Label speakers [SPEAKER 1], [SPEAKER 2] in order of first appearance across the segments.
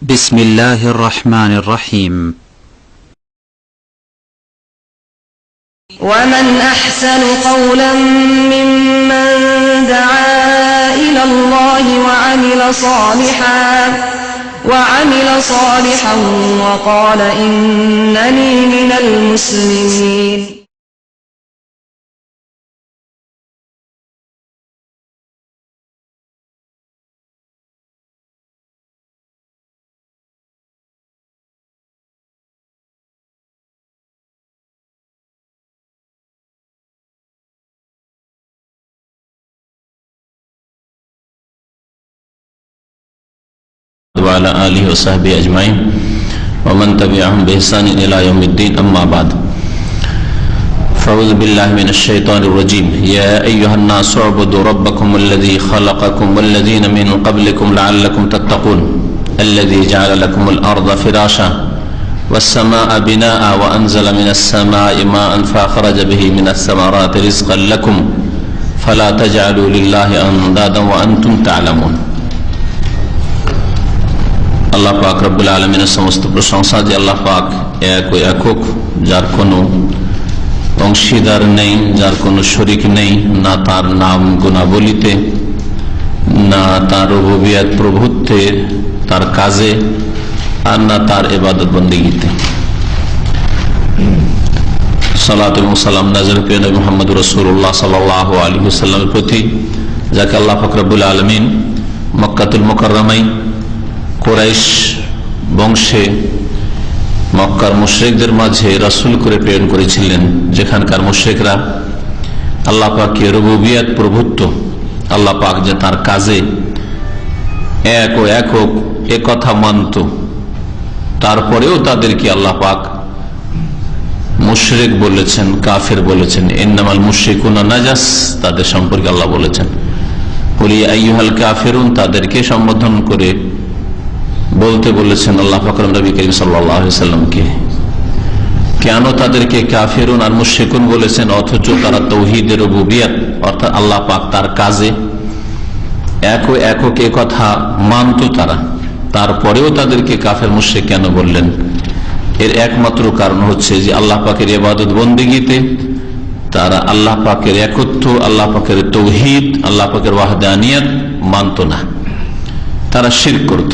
[SPEAKER 1] بسم الله الرحمن الرحيم.
[SPEAKER 2] ومن أحسن قولا ممن دعا إلى الله وعمل صالحا وقال إنني من المسلمين.
[SPEAKER 3] وعلى آله وصحبه أجمعين ومن تبعهم بإحسان إلى يوم الدين أما بعد فأعوذ بالله من الشيطان الرجيم يا أيها الناس اعبدوا ربكم الذي خلقكم والذين من قبلكم لعلكم تتقون الذي جعل لكم الأرض فراشا والسماء بناء وأنزل من السماء ماء فأخرج به من الثمرات رزقا لكم فلا تجعلوا لله أندادا وأنتم تعلمون। আল্লাহ পাক রব্বুল আলামিনের সমস্ত প্রশংসা যে আল্লাহ পাক এক ও একক, যার কোনো অংশীদার নেই, যার কোনো শরীক নেই, না তার নাম গুণাবলিতে, না তার রুবুবিয়ত প্রভুত্বে, তার কাজে, আর না তার ইবাদত বন্দেগীতে। সালাত এবং সালাম নাযিল প্রিয় নবী মুহাম্মদ রাসূলুল্লাহ সাল্লাল্লাহু আলাইহি ওয়াসাল্লামের প্রতি, যাকে আল্লাহ পাক রব্বুল আলামিন মক্কাতুল মুকাররমায় কুরাইশ বংশে মক্কার মুশরিকদের মাঝে রাসূল করে প্রেরণ করেছিলেন, যেখানকার মুশরিকরা আল্লাহ পাকের রুবুবিয়ত প্রভুত্ব, আল্লাহ পাক যে তার কাজে এক ও একক এ কথা মানত, তারপরেও তাদেরকে আল্লাহ পাক মুশরিক বলেছেন, কাফের বলেছেন। ইন্নামাল মুশরিকুনা নাজাস, তাদের সম্পর্কে আল্লাহ বলেছেন কুল ইয়া আইয়ুহাল কাফিরুন, তাদেরকে সম্বোধন করে বলতে বলেছেন আল্লাহ পাক নবী করিম সাল্লাল্লাহু আলাইহি ওয়াসাল্লামকে। কেন তাদেরকে কাফিরুন আর মুশরিকুন বলেছেন, অথচ তারা তাওহীদের রুবুবিয়ত অর্থাৎ আল্লাহ পাক তার কাজে এক ও একক এ কথা মানত তারা, তারপরেও তাদেরকে কাফের মুশরিক কেন বললেন? এর একমাত্র কারণ হচ্ছে যে আল্লাহ পাকের ইবাদত বন্দেগীতে তারা আল্লাহ পাকের একত্ব, আল্লাহ পাকের তাওহীদ, আল্লাহ পাকের ওয়াহদানিয়ত মানত না, তারা শিরক করত।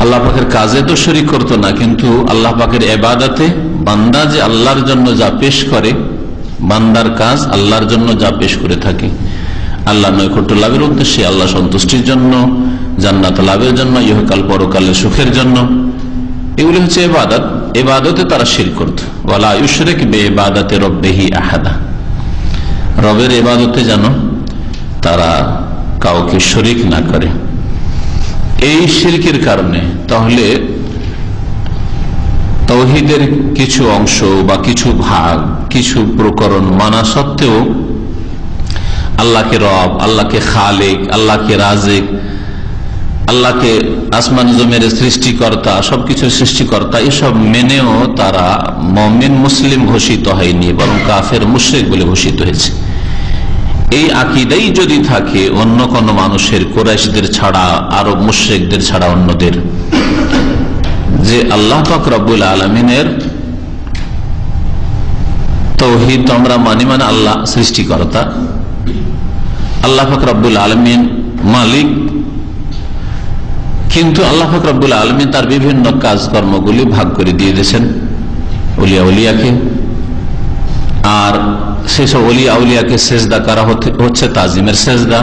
[SPEAKER 3] আল্লাহ পাকের কাজে তো শরীক করতো না, কিন্তু আল্লাহ পাকের ইবাদতে বান্দা যে আল্লাহর জন্য যা পেশ করে, বান্দার কাজ আল্লাহর জন্য যা পেশ করে থাকে, আল্লাহ নৈকট্য লাভের উদ্দেশ্যে, আল্লাহ সন্তুষ্টির জন্য, জান্নাত লাভের জন্য, ইহকাল পরকালের সুখের জন্য, এগুলি হচ্ছে ইবাদত। ইবাদতে তারা শিরক করত। ওয়ালা ইউশরিক বিইবাদাতি রাব্বিহি আহাদা, রবের ইবাদতে যেন তারা কাউকে শরীক না করে। এই শিরকের কারণে তাহলে তাওহীদের কিছু অংশ বা কিছু ভাগ, কিছু প্রকরণ মানা সত্ত্বেও আল্লাহকে রব, আল্লাহকে খালিক, আল্লাহকে রাজিক, আল্লাহকে আসমান জমির সৃষ্টিকর্তা, সবকিছু সৃষ্টিকর্তা, এসব মেনেও তারা মুমিন মুসলিম ঘোষিত হয়নি, বরং কাফের মুশরিক বলে ঘোষিত হয়েছে। এই আকীদাই যদি থাকে অন্য কোন মানুষের, কুরাইশদের ছাড়া, আরব মুশরিকদের ছাড়া অন্যদের, যে আল্লাহ পাক রব্বুল আলামিনের তাওহীদ আমরা মানি, মানে আল্লাহ সৃষ্টিকর্তা, আল্লাহ পাক রব্বুল আলামিন মালিক, কিন্তু আল্লাহ পাক রব্বুল আলামিন তার বিভিন্ন কাজকর্মগুলি ভাগ করে দিয়ে দিয়েছেন ওলিয়া উলিয়াকে, আর সেসব ওলিয়া উলিয়াকে সেজদা করা হচ্ছে তাজিমের সেজদা।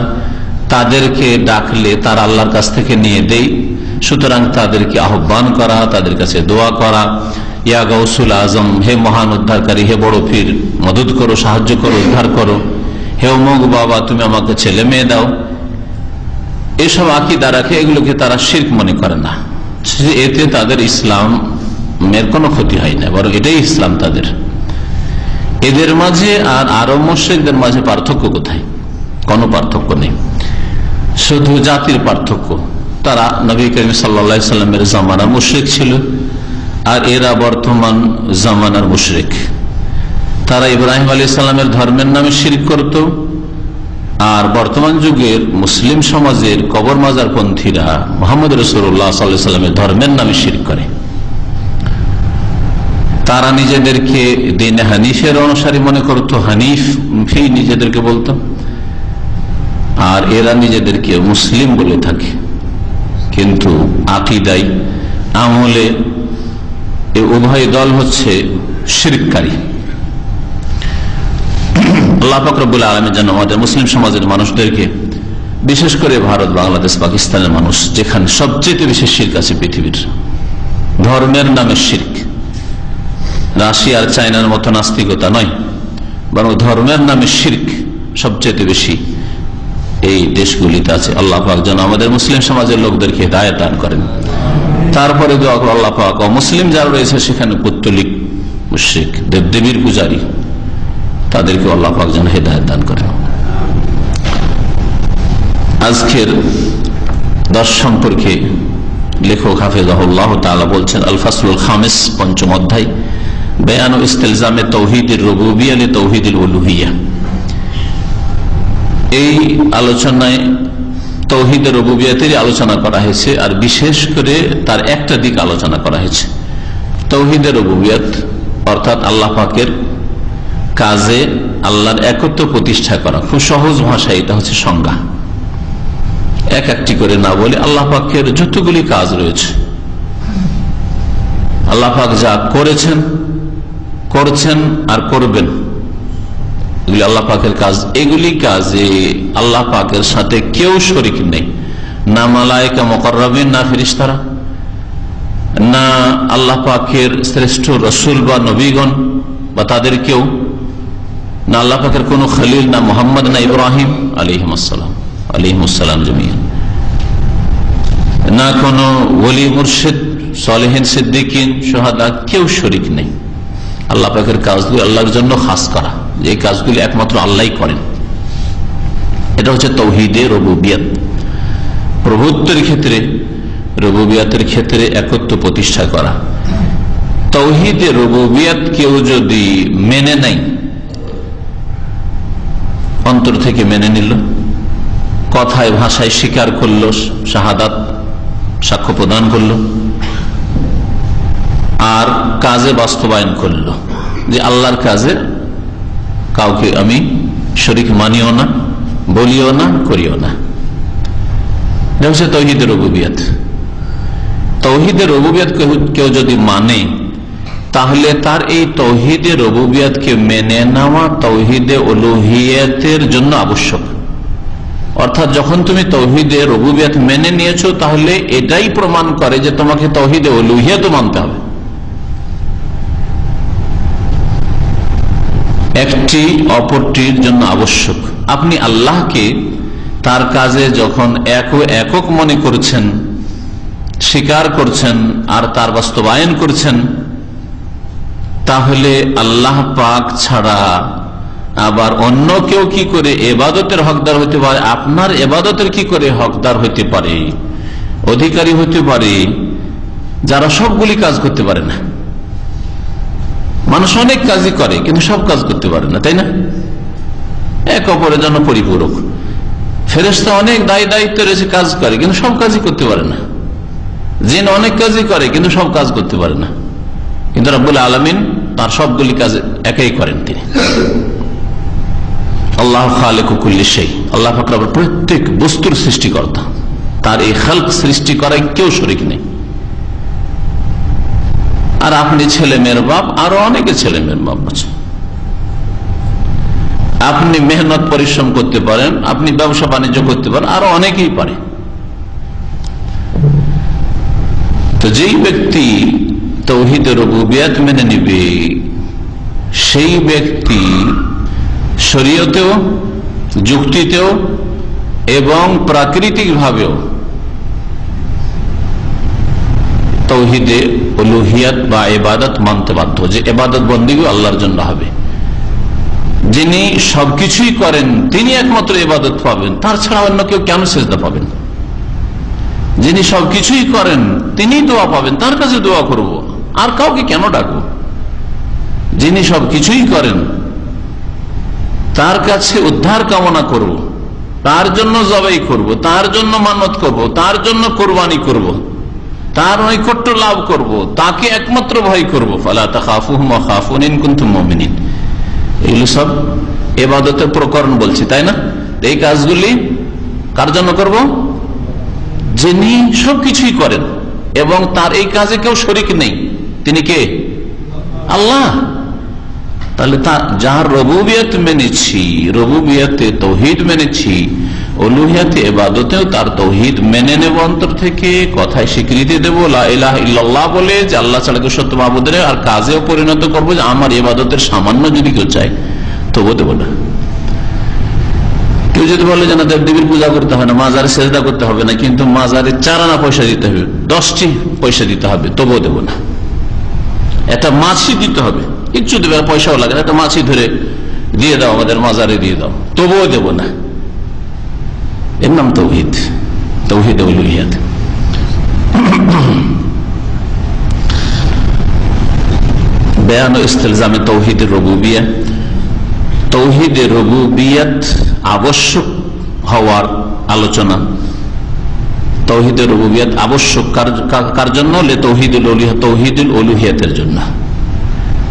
[SPEAKER 3] তাদেরকে ডাকলে তারা আল্লাহর কাছ থেকে নিয়ে দেয়, সুতরাং তাদেরকে আহ্বান করা, তাদের কাছে দোয়া করা, ইয়া গাউসুল আজম, হে মহান উদ্ধারকারী, হে বড় পীর, মদদ করো, সাহায্য করো, উদ্ধার করো, হে অমুক বাবা তুমি আমাকে ছেলে মেয়ে দাও, এসব আকীদা রাখে। এগুলোকে তারা শিরক মনে করে না, এতে তাদের ইসলামের কোনো ক্ষতি হয় না, বরং এটাই ইসলাম তাদের। এদের মাঝে আর আরব মুশরিকদের মাঝে পার্থক্য কোথায়? কোনো পার্থক্য নেই, শুধু জাতির পার্থক্য। তারা নবী করিম সাল্লাল্লাহু আলাইহি সাল্লামের জামানার মুশরিক ছিল, আর এরা বর্তমান জামানার মুশরিক। তারা ইব্রাহিম আলাইহিস সালামের ধর্মের নামে শিরক করত, আর বর্তমান যুগের মুসলিম সমাজের কবর মাজার পন্থীরা মুহাম্মদ রাসূলুল্লাহ সাল্লাল্লাহু আলাইহি ওয়াসাল্লামের ধর্মের নামে শিরক করে। তারা নিজেদেরকে দ্বীন হানিফের অনুসারী মনে করতো, হানিফি নিজেদেরকে বলতো, আর এরা নিজেদেরকে মুসলিম বলে থাকে। কিন্তু আকীদায়, আমলে এই উভয় দল হচ্ছে শিরককারী। আল্লাহ পাক রব্বুল আলামিন যেন আমাদের মুসলিম সমাজের মানুষদেরকে, বিশেষ করে ভারত, বাংলাদেশ, পাকিস্তানের মানুষ, যেখানে সবচেয়ে বেশি শিরক আছে পৃথিবীর, ধর্মের নামে শিরক, রাশিয়া আর চায়নার মতো নাস্তিকতা নয়, বরং ধর্মের নামে শিরক সবচেয়ে বেশি এই দেশগুলিতে আছে। আল্লাহ পাক যেন আমাদের মুসলিম সমাজের লোকদেরকে হিদায়াত দান করেন। তারপরে দোয়া করো আল্লাহ পাক মুসলিম যারা রয়েছে সেখানে পৌত্তলিক মুশরিক, দেবদেবীর পূজারী, তাদেরকে আল্লাহ পাক যেন হিদায়াত দান করেন। আজকের দর্শ সম্পর্কে লেখক হাফেজাহুল্লাহ তাআলা বলছেন, আল ফাসলুল খামিস, পঞ্চম অধ্যায়, বায়ান ও ইস্তিলজামে তাওহীদুর রুবুবিয়্যাহ লি তাওহীদুল উলুহিয়্যাহ। এই আলোচনায় তাওহীদের রুবুবিয়্যাতের আলোচনা করা হয়েছে, আর বিশেষ করে তার একটা দিক আলোচনা করা হয়েছে। তাওহীদের রুবুবিয়্যাত অর্থাৎ আল্লাহ পাকের কাজে আল্লাহর একত্ব প্রতিষ্ঠা করা। খুব সহজ ভাষায় এটা হচ্ছে সংজ্ঞা, এক একটি করে না বলে আল্লাহ পাকের যতগুলি কাজ রয়েছে, আল্লাহ পাক যা করেছেন, করছেন আর করবেন, এগুলি আল্লাহ পাকের কাজ। এগুলি কাজে আল্লাহ পাকের সাথে কেউ শরীক নেই, না মালায়েকা মুকাররাবিন, না ফেরেশতারা, না আল্লাহ পাকের শ্রেষ্ঠ রাসূল বা নবীগণ বা তাদের কেউ, না আল্লাহ পাকের কোন খলিল, না মুহাম্মদ, না ইব্রাহিম আলাইহিসসালাম জমিয়ান, না কোন ওলি, মুর্শিদ, সালেহিন, সিদ্দিকিন, শুহাদা, কেউ শরীক নেই। আল্লাহ পাকের কাজগুলি আল্লাহর জন্য খাস করা, যে কাজগুলি একমাত্র আল্লাহই করেন। এটা হচ্ছে তাওহীদে রুবুবিয়্যাত। প্রভুত্বের ক্ষেত্রে, রুবুবিয়্যাতের ক্ষেত্রে একত্ব প্রতিষ্ঠা করা। তাওহীদে রুবুবিয়্যাত কেউ যদি মেনে নেয়, অন্তর থেকে মেনে নিল, কথায় ভাষায় স্বীকার করলো, শাহাদাত সাক্ষ্য প্রদান করলো, আর কাজে বাস্তবায়ন করলো যে আল্লাহর কাজে কাউকে আমি শরীক মানিও না, বলিও না, করিও না, এটা হচ্ছে তাওহীদের রুবুবিয়্যাত। তাওহীদের রুবুবিয়্যাত কেউ যদি মানে, তাহলে তার এই তাওহীদের রুবুবিয়্যাতকে মেনে নেওয়া তাওহীদে উলুহিয়্যাতের জন্য আবশ্যক। অর্থাৎ যখন তুমি তাওহীদে রুবুবিয়্যাত মেনে নিয়েছো, তাহলে এটাই প্রমাণ করে যে তোমাকে তাওহীদে উলুহিয়্যাত মানতে হবে। একটি অপরটির জন্য আবশ্যক। আপনি আল্লাহকে তার কাজে যখন একক মনে করছেন, স্বীকার করছেন আর তার বাস্তবায়ন করছেন, তাহলে আল্লাহ পাক ছাড়া আবার অন্য কেউ কি করে ইবাদতের হকদার হতে পারে? আপনার ইবাদতের কি করে হকদার হতে পারে, অধিকারী হতে পারে, যারা সবগুলি কাজ করতে পারে না? মানুষ অনেক কাজই করে কিন্তু সব কাজ করতে পারে না, তাই না? এক অপরের জন্য পরিপূরক। ফেরেশতা অনেক দায়িত্ব রয়েছে, কাজ করে কিন্তু সব কাজই করতে পারে না। জিন অনেক কাজই করে কিন্তু সব কাজ করতে পারে না। কিন্তু রব্বুল আলামিন তার সবগুলি কাজ একাই করেন তিনি। আল্লাহ খালিকু কুল্লি শাই, আল্লাহ পাক রব্বুল প্রত্যেক বস্তুর সৃষ্টিকর্তা। তার এই খালক সৃষ্টি করায় কেউ শরীক নেই। আর আপনি ছেলে মেয়ের বাপ, আরো অনেকে ছেলে মেয়ের বাপ আছে। আপনি মেহনত পরিশ্রম করতে পারেন, আপনি ব্যবসা বাণিজ্য করতে পারেন, আরো অনেকেই পারে। তো যেই ব্যক্তি তাওহীদের রুবুবিয়্যাত মেনে নিবে, সেই ব্যক্তি শরীয়তেও, যুক্তিতেও এবং প্রাকৃতিক ভাবেও তাওহীদে উলুহিয়্যাত বা ইবাদত মানতে বাধ্য, যে ইবাদত বন্দেগী আল্লাহর জন্য হবে। যিনি সবকিছুই করেন তিনি একমাত্র ইবাদত পাবেন, তার ছাড়া অন্য কেউ কেন সিজদা পাবেন? যিনি সবকিছুই করেন তিনি দোয়া পাবেন, তার কাছে দোয়া করব, আর কাউকে কেন ডাকবো? যিনি সবকিছুই করেন তার কাছে উদ্ধার কামনা করব, তার জন্য জবাই করব, তার জন্য মানত করব, তার জন্য কোরবানি করব, তার নৈকট্য লাভ করব, তাকে একমাত্র ভয় করব। ফালা তাখাফুহুম ওয়া খাফুন ইন কুনতুম মুমিনিন। এগুলো সব ইবাদতের প্রকরণ বলছি, তাই না? এই কাজগুলি কার জন্য করব? যিনি সবকিছুই করেন এবং তার এই কাজে কেউ শরীক নেই। তিনি কে? আল্লাহ। তাহলে যার রুবুবিয়ত মেনেছি, রুবুবিয়তে তাওহীদ মেনেছি, উলুহিয়াতে ইবাদতেও তার তাওহীদ মেনে নেব, অন্তর থেকে কথায় স্বীকৃতি দেব লা ইলাহা ইল্লাল্লাহ বলে, যে আল্লাহ ছাড়া কেউ সত্য মাবুদ নেই, আর কাজেও পরিণত করবো যে আমার ইবাদতের সামান্য যদি কেউ চায় তবু দেব না। কেউ যদি বলে যে না, দেবদেবীর পূজা করতে হবে না, মাজারে সেজদা করতে হবে না, কিন্তু মাজারে 4 আনা পয়সা দিতে হবে, 10টি পয়সা দিতে হবে, তবুও দেব না। একটা মাছি দিতে হবে, কিচ্ছু দেবে না, পয়সাও লাগে না, একটা মাছি ধরে দিয়ে দাও, আমাদের মাজারে দিয়ে দাও, তবুও দেব না। এর নাম তাওহীদ, তাওহীদ উলুহিয়াত। বয়ান ও ইস্তিলজামে তাওহীদ রুবুবিয়্যাহ। তাওহীদে রুবুবিয়্যাত আবশ্যক হওয়ার আলোচনা। তাওহীদে রুবুবিয়্যাত আবশ্যক কার জন্য? তাওহীদুল উলুহিয়াতের জন্য।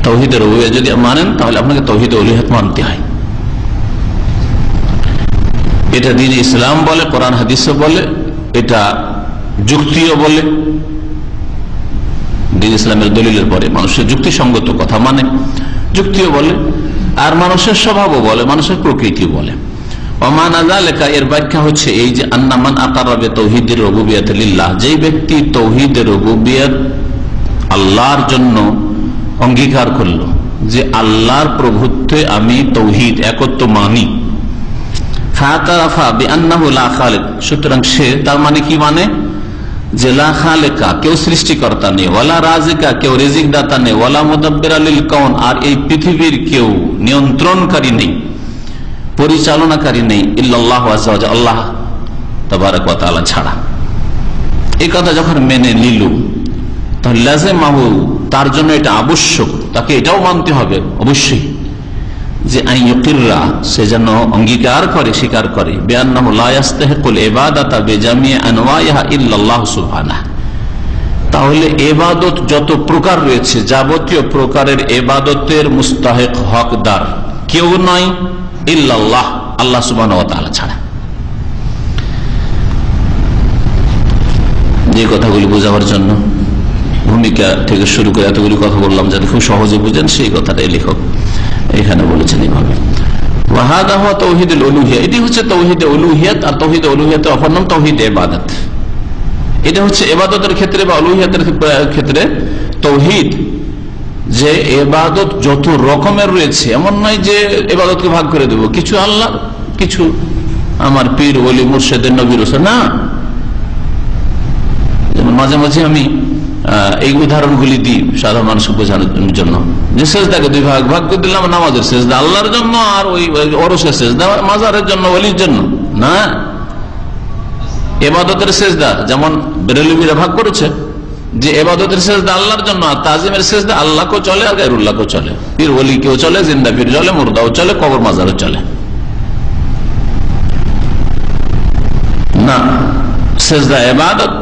[SPEAKER 3] তাওহীদে রুবুবিয়্যাত যদি মানেন তাহলে আপনাকে তাওহীদে উলুহিয়াত মানতে হয়। এটা দ্বীন ইসলাম বলে, কোরআন হাদিসও বলে, এটা যুক্তিও বলে। দ্বীন ইসলামের দলিলের পরে মানুষের যুক্তিসঙ্গত কথা মানে, যুক্তিও বলে, আর মানুষের স্বভাবও বলে, মানুষের প্রকৃতি বলে। ওমানা যালিকা, এর ব্যাখ্যা হচ্ছে এই যে আন্না মান আকারা বিতাওহীদির রুবুবিয়্যাত লিল্লাহ, যেই ব্যক্তি তাওহীদের রুবুবিয়্যাত আল্লাহর জন্য অঙ্গীকার করলো, যে আল্লাহর প্রভুত্বে আমি তাওহীদ একত্ব মানি, ফাতারাফা বিআন্নাহু লা খালিক, সুতরাং সে তার মানে কি মানে? যে লা খালিকা, কেউ সৃষ্টিকর্তা নেই, ওয়ালা রাজিকা, কেউ রিজিক দাতা নেই, ওয়ালা মুদাব্বিরা লিল কাউন, আর এই পৃথিবীর কেউ নিয়ন্ত্রণকারী নেই, পরিচালনাকারী নেই, ইল্লাল্লাহু আযজা ওয়া জাল্লা, আল্লাহ তাবারাক ওয়া তাআলা ছাড়া। এই কথা যখন মেনে নিল, তাহলে লাযিমাহু, তার জন্য এটা আবশ্যক, তাকে এটাও মানতে হবে অবশ্যই, যে আইয়ুকিররা, সে যেন অঙ্গীকার করে, স্বীকার করে, বিআন্নাহু লা ইস্তাহিকুল ইবাদাতা বিজামি আনওয়াইহা ইল্লাল্লাহু সুবহানাহু। তাহলে ইবাদত যত প্রকার রয়েছে, যাবতীয় প্রকারের ইবাদতের মুস্তাহিক, হকদার কেউ নয় ইল্লাল্লাহ, আল্লাহ সুবহানাহু ওয়া তাআলা ছাড়া। যে কথাগুলি বোঝাবার জন্য ভূমিকা থেকে শুরু করে এতগুলি কথা বললাম, যাতে খুব সহজে বুঝেন, সেই কথাটাই লেখক এখানে বলেছেন এইভাবে। ওয়াহাদা হুয়া তাওহীদুল উলুহিয়া, এটি হচ্ছে তাওহীদে উলুহিয়াত। আর তাওহীদে উলুহিয়াতের অপর নাম তাওহীদে ইবাদত। এটা হচ্ছে ইবাদতের ক্ষেত্রে বা উলুহিয়াতের ক্ষেত্রে তাওহীদ, যে ইবাদত যত রকমের রয়েছে, এমন নয় যে ইবাদতকে ভাগ করে দেব, কিছু আল্লাহ, কিছু আমার পীর, ওলি, মুর্শিদের, নবীর, না। যেমন মাঝে মাঝে আমি এই উদাহরণগুলি দিই সাধারণ মানুষকে বোঝানোর জন্য, যে সেজদাকে 2 ভাগ ভাগ করে দিলাম, নামাজের সেজদা আল্লাহর জন্য, আর ওই ওরসের সেজদা মাজারের জন্য, ওলির জন্য না। ইবাদতের সেজদা যেমন বেরেলভিরা ভাগ করেছে, যে ইবাদতের সেজদা আল্লাহর জন্য, আর তাজিমের সেজদা আল্লাহকেও চলে আর গায়রুল্লাহকেও চলে, পীর ওলিকেও চলে, জিন্দা পীর চলে, মুর্দাও চলে, কবর মাজারও চলে। না, সেজদা ইবাদত,